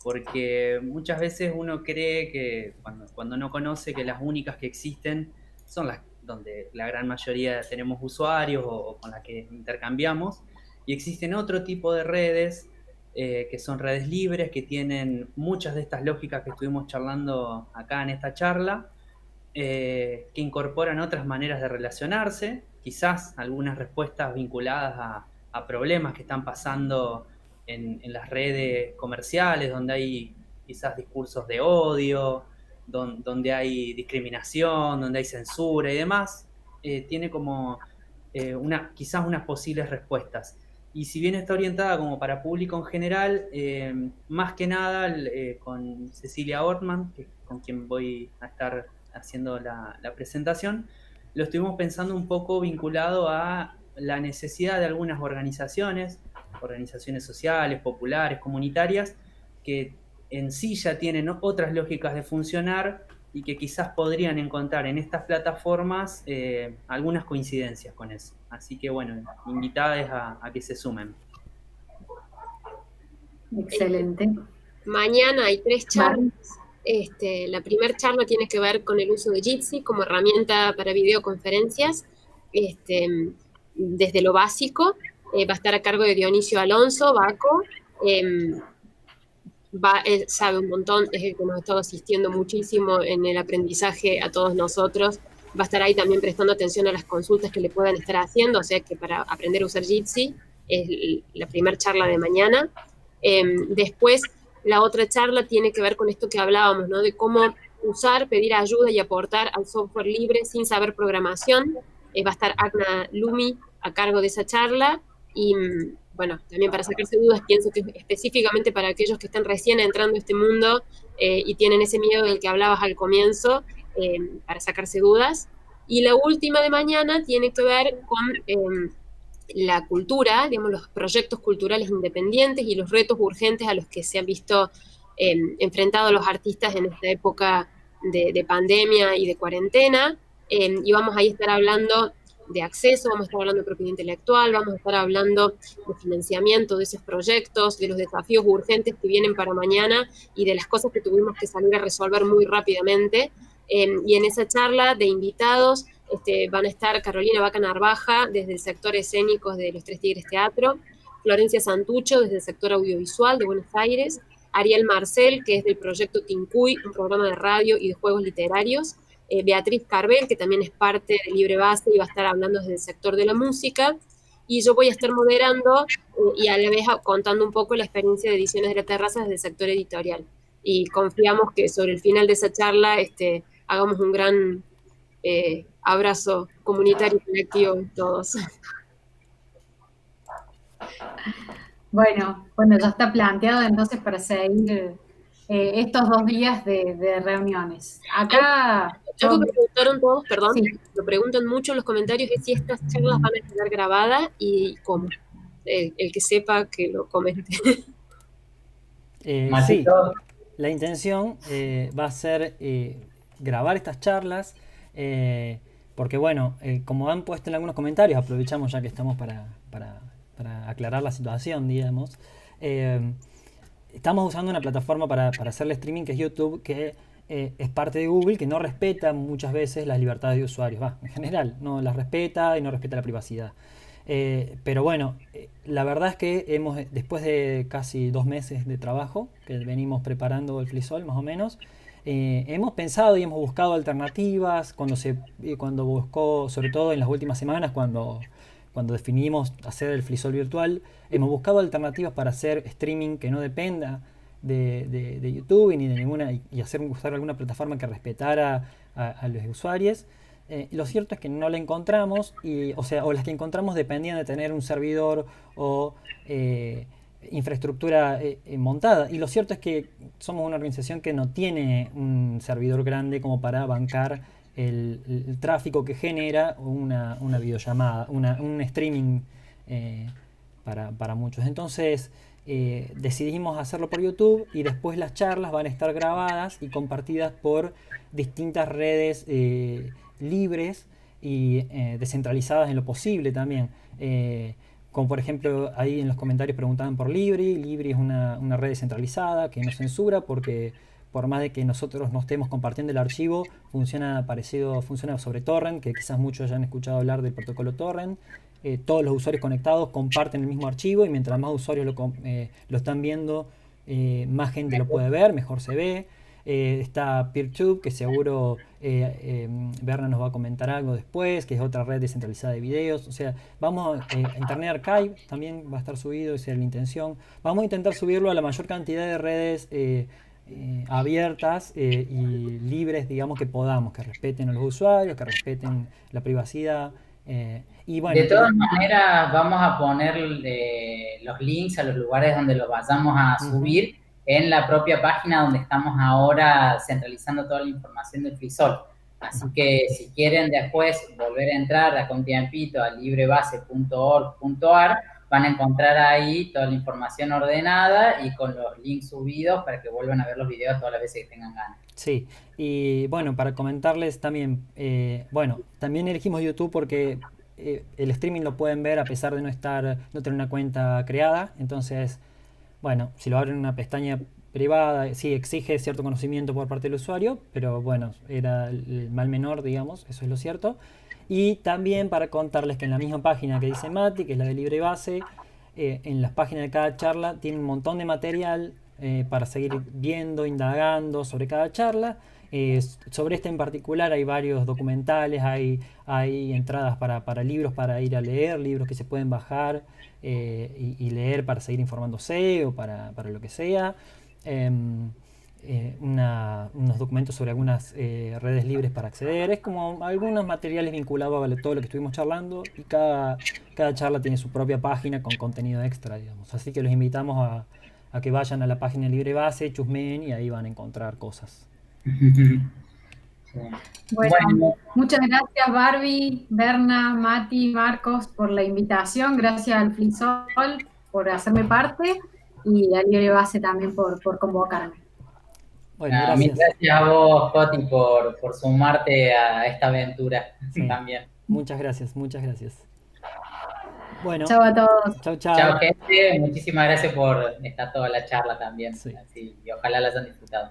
Porque muchas veces uno cree que cuando no conoce que las únicas que existen son las donde la gran mayoría tenemos usuarios o con las que intercambiamos, y existen otro tipo de redes que son redes libres, que tienen muchas de estas lógicas que estuvimos charlando acá en esta charla, que incorporan otras maneras de relacionarse, quizás algunas respuestas vinculadas a problemas que están pasando en las redes comerciales, donde hay quizás discursos de odio, donde hay discriminación, donde hay censura y demás. Tiene como quizás unas posibles respuestas. Y si bien está orientada como para público en general, más que nada con Cecilia Ortman, con quien voy a estar haciendo la presentación, lo estuvimos pensando un poco vinculado a la necesidad de algunas organizaciones sociales, populares, comunitarias, que en sí ya tienen otras lógicas de funcionar y que quizás podrían encontrar en estas plataformas algunas coincidencias con eso. Así que bueno, invitadas a que se sumen. Excelente. Mañana hay 3 charlas. La primera charla tiene que ver con el uso de Jitsi como herramienta para videoconferencias, desde lo básico. Va a estar a cargo de Dionisio Alonso, Baco. Él sabe un montón, es el que nos ha estado asistiendo muchísimo en el aprendizaje a todos nosotros. Va a estar ahí también prestando atención a las consultas que le puedan estar haciendo, o sea que para aprender a usar Jitsi es la primera charla de mañana. Después, la otra charla tiene que ver con esto que hablábamos, ¿no? De cómo usar, pedir ayuda y aportar al software libre sin saber programación. Va a estar Agna Lumi a cargo de esa charla. Y bueno, también para sacarse dudas, pienso que específicamente para aquellos que están recién entrando a este mundo y tienen ese miedo del que hablabas al comienzo, para sacarse dudas. Y la última de mañana tiene que ver con la cultura, digamos, los proyectos culturales independientes y los retos urgentes a los que se han visto enfrentados los artistas en esta época de pandemia y de cuarentena. Y vamos a estar hablando de acceso, vamos a estar hablando de propiedad intelectual, vamos a estar hablando de financiamiento de esos proyectos, de los desafíos urgentes que vienen para mañana y de las cosas que tuvimos que salir a resolver muy rápidamente. Y en esa charla de invitados van a estar Carolina Vaca Narvaja desde el sector escénico de Los Tres Tigres Teatro, Florencia Santucho desde el sector audiovisual de Buenos Aires, Ariel Marcel, que es del proyecto Tincuy, un programa de radio y de juegos literarios, Beatriz Carvel, que también es parte de Libre Base y va a estar hablando desde el sector de la música, y yo voy a estar moderando y a la vez contando un poco la experiencia de Ediciones de la Terraza desde el sector editorial. Y confiamos que sobre el final de esa charla hagamos un gran abrazo comunitario y colectivo todos. Bueno, ya está planteado entonces para seguir estos 2 días de reuniones. Acá... Algo que me preguntaron todos, perdón, Sí. lo preguntan mucho en los comentarios, es si estas charlas van a quedar grabadas y cómo. El que sepa que lo comente. Sí, Marcito, la intención va a ser grabar estas charlas, porque bueno, como han puesto en algunos comentarios, aprovechamos ya que estamos para aclarar la situación, digamos. Estamos usando una plataforma para hacer el streaming que es YouTube, que es parte de Google, que no respeta muchas veces las libertades de usuarios. En general, no las respeta y no respeta la privacidad. Pero bueno, la verdad es que después de casi 2 meses de trabajo, que venimos preparando el FLISOL más o menos, hemos pensado y hemos buscado alternativas, cuando buscó, sobre todo en las últimas semanas, cuando definimos hacer el FLISOL virtual, hemos buscado alternativas para hacer streaming que no dependa de YouTube ni de ninguna, y usar alguna plataforma que respetara a los usuarios. Lo cierto es que no la encontramos, o las que encontramos dependían de tener un servidor o infraestructura montada. Y lo cierto es que somos una organización que no tiene un servidor grande como para bancar el tráfico que genera una videollamada, un streaming para muchos. Entonces decidimos hacerlo por YouTube, y después las charlas van a estar grabadas y compartidas por distintas redes libres y descentralizadas en lo posible también. Como por ejemplo, ahí en los comentarios preguntaban por Libri. Libri es una red descentralizada que no censura, porque por más de que nosotros no estemos compartiendo el archivo, funciona sobre Torrent, que quizás muchos hayan escuchado hablar del protocolo Torrent. Todos los usuarios conectados comparten el mismo archivo, y mientras más usuarios lo están viendo, más gente lo puede ver, mejor se ve. Está PeerTube, que seguro Berna nos va a comentar algo después, que es otra red descentralizada de videos. O sea, vamos a Internet Archive, también va a estar subido, esa es la intención. Vamos a intentar subirlo a la mayor cantidad de redes abiertas y libres, digamos, que podamos, que respeten a los usuarios, que respeten la privacidad. Y bueno, de todas maneras, vamos a poner los links a los lugares donde los vayamos a subir en la propia página donde estamos ahora centralizando toda la información del FLISOL. Así que si quieren después volver a entrar de acá un tiempito a librebase.org.ar, van a encontrar ahí toda la información ordenada y con los links subidos para que vuelvan a ver los videos todas las veces que tengan ganas. Sí, y bueno, para comentarles también, también elegimos YouTube porque el streaming lo pueden ver a pesar de no tener una cuenta creada. Entonces, bueno, si lo abren en una pestaña privada, sí exige cierto conocimiento por parte del usuario, pero bueno, era el mal menor, digamos, eso es lo cierto. Y también para contarles que en la misma página que dice Mati, que es la de Libre Base, en las páginas de cada charla tiene un montón de material para seguir viendo, indagando sobre cada charla. Sobre esta en particular hay varios documentales, hay entradas para libros para ir a leer, libros que se pueden bajar y leer para seguir informándose o para lo que sea. Unos documentos sobre algunas redes libres para acceder. Es como algunos materiales vinculados a todo lo que estuvimos charlando, y cada charla tiene su propia página con contenido extra, digamos. Así que los invitamos a que vayan a la página de Libre Base, chusmeen, y ahí van a encontrar cosas. Sí. Bueno, Bueno, muchas gracias Barbie, Berna, Mati, Marcos por la invitación, gracias al Flisol por hacerme parte y a Libre Base también por convocarme. Bueno, mil gracias. gracias a vos, Coti, por sumarte a esta aventura Sí, también. muchas gracias, muchas gracias. Bueno, Chao a todos. chau, Chao, chau. gente. Muchísimas gracias por estar toda la charla también. Sí. Así, y ojalá la hayan disfrutado.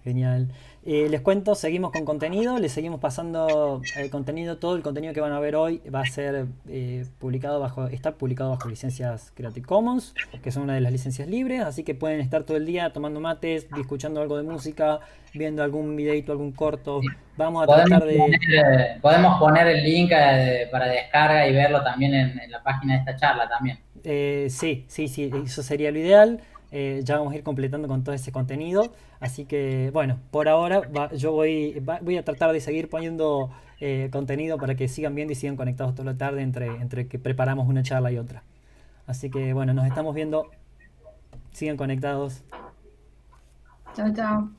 Genial. Les cuento, seguimos con contenido, les seguimos pasando contenido, todo el contenido que van a ver hoy va a ser está publicado bajo licencias Creative Commons, que son una de las licencias libres, así que pueden estar todo el día tomando mates, escuchando algo de música, viendo algún videito, algún corto. Vamos a tratar de... Podemos poner el link para descarga y verlo también en la página de esta charla también. Sí, eso sería lo ideal. Ya vamos a ir completando con todo ese contenido. Así que, bueno, por ahora yo voy a tratar de seguir poniendo contenido para que sigan viendo y sigan conectados toda la tarde entre que preparamos una charla y otra. Así que, bueno, nos estamos viendo. Sigan conectados. Chao, chao.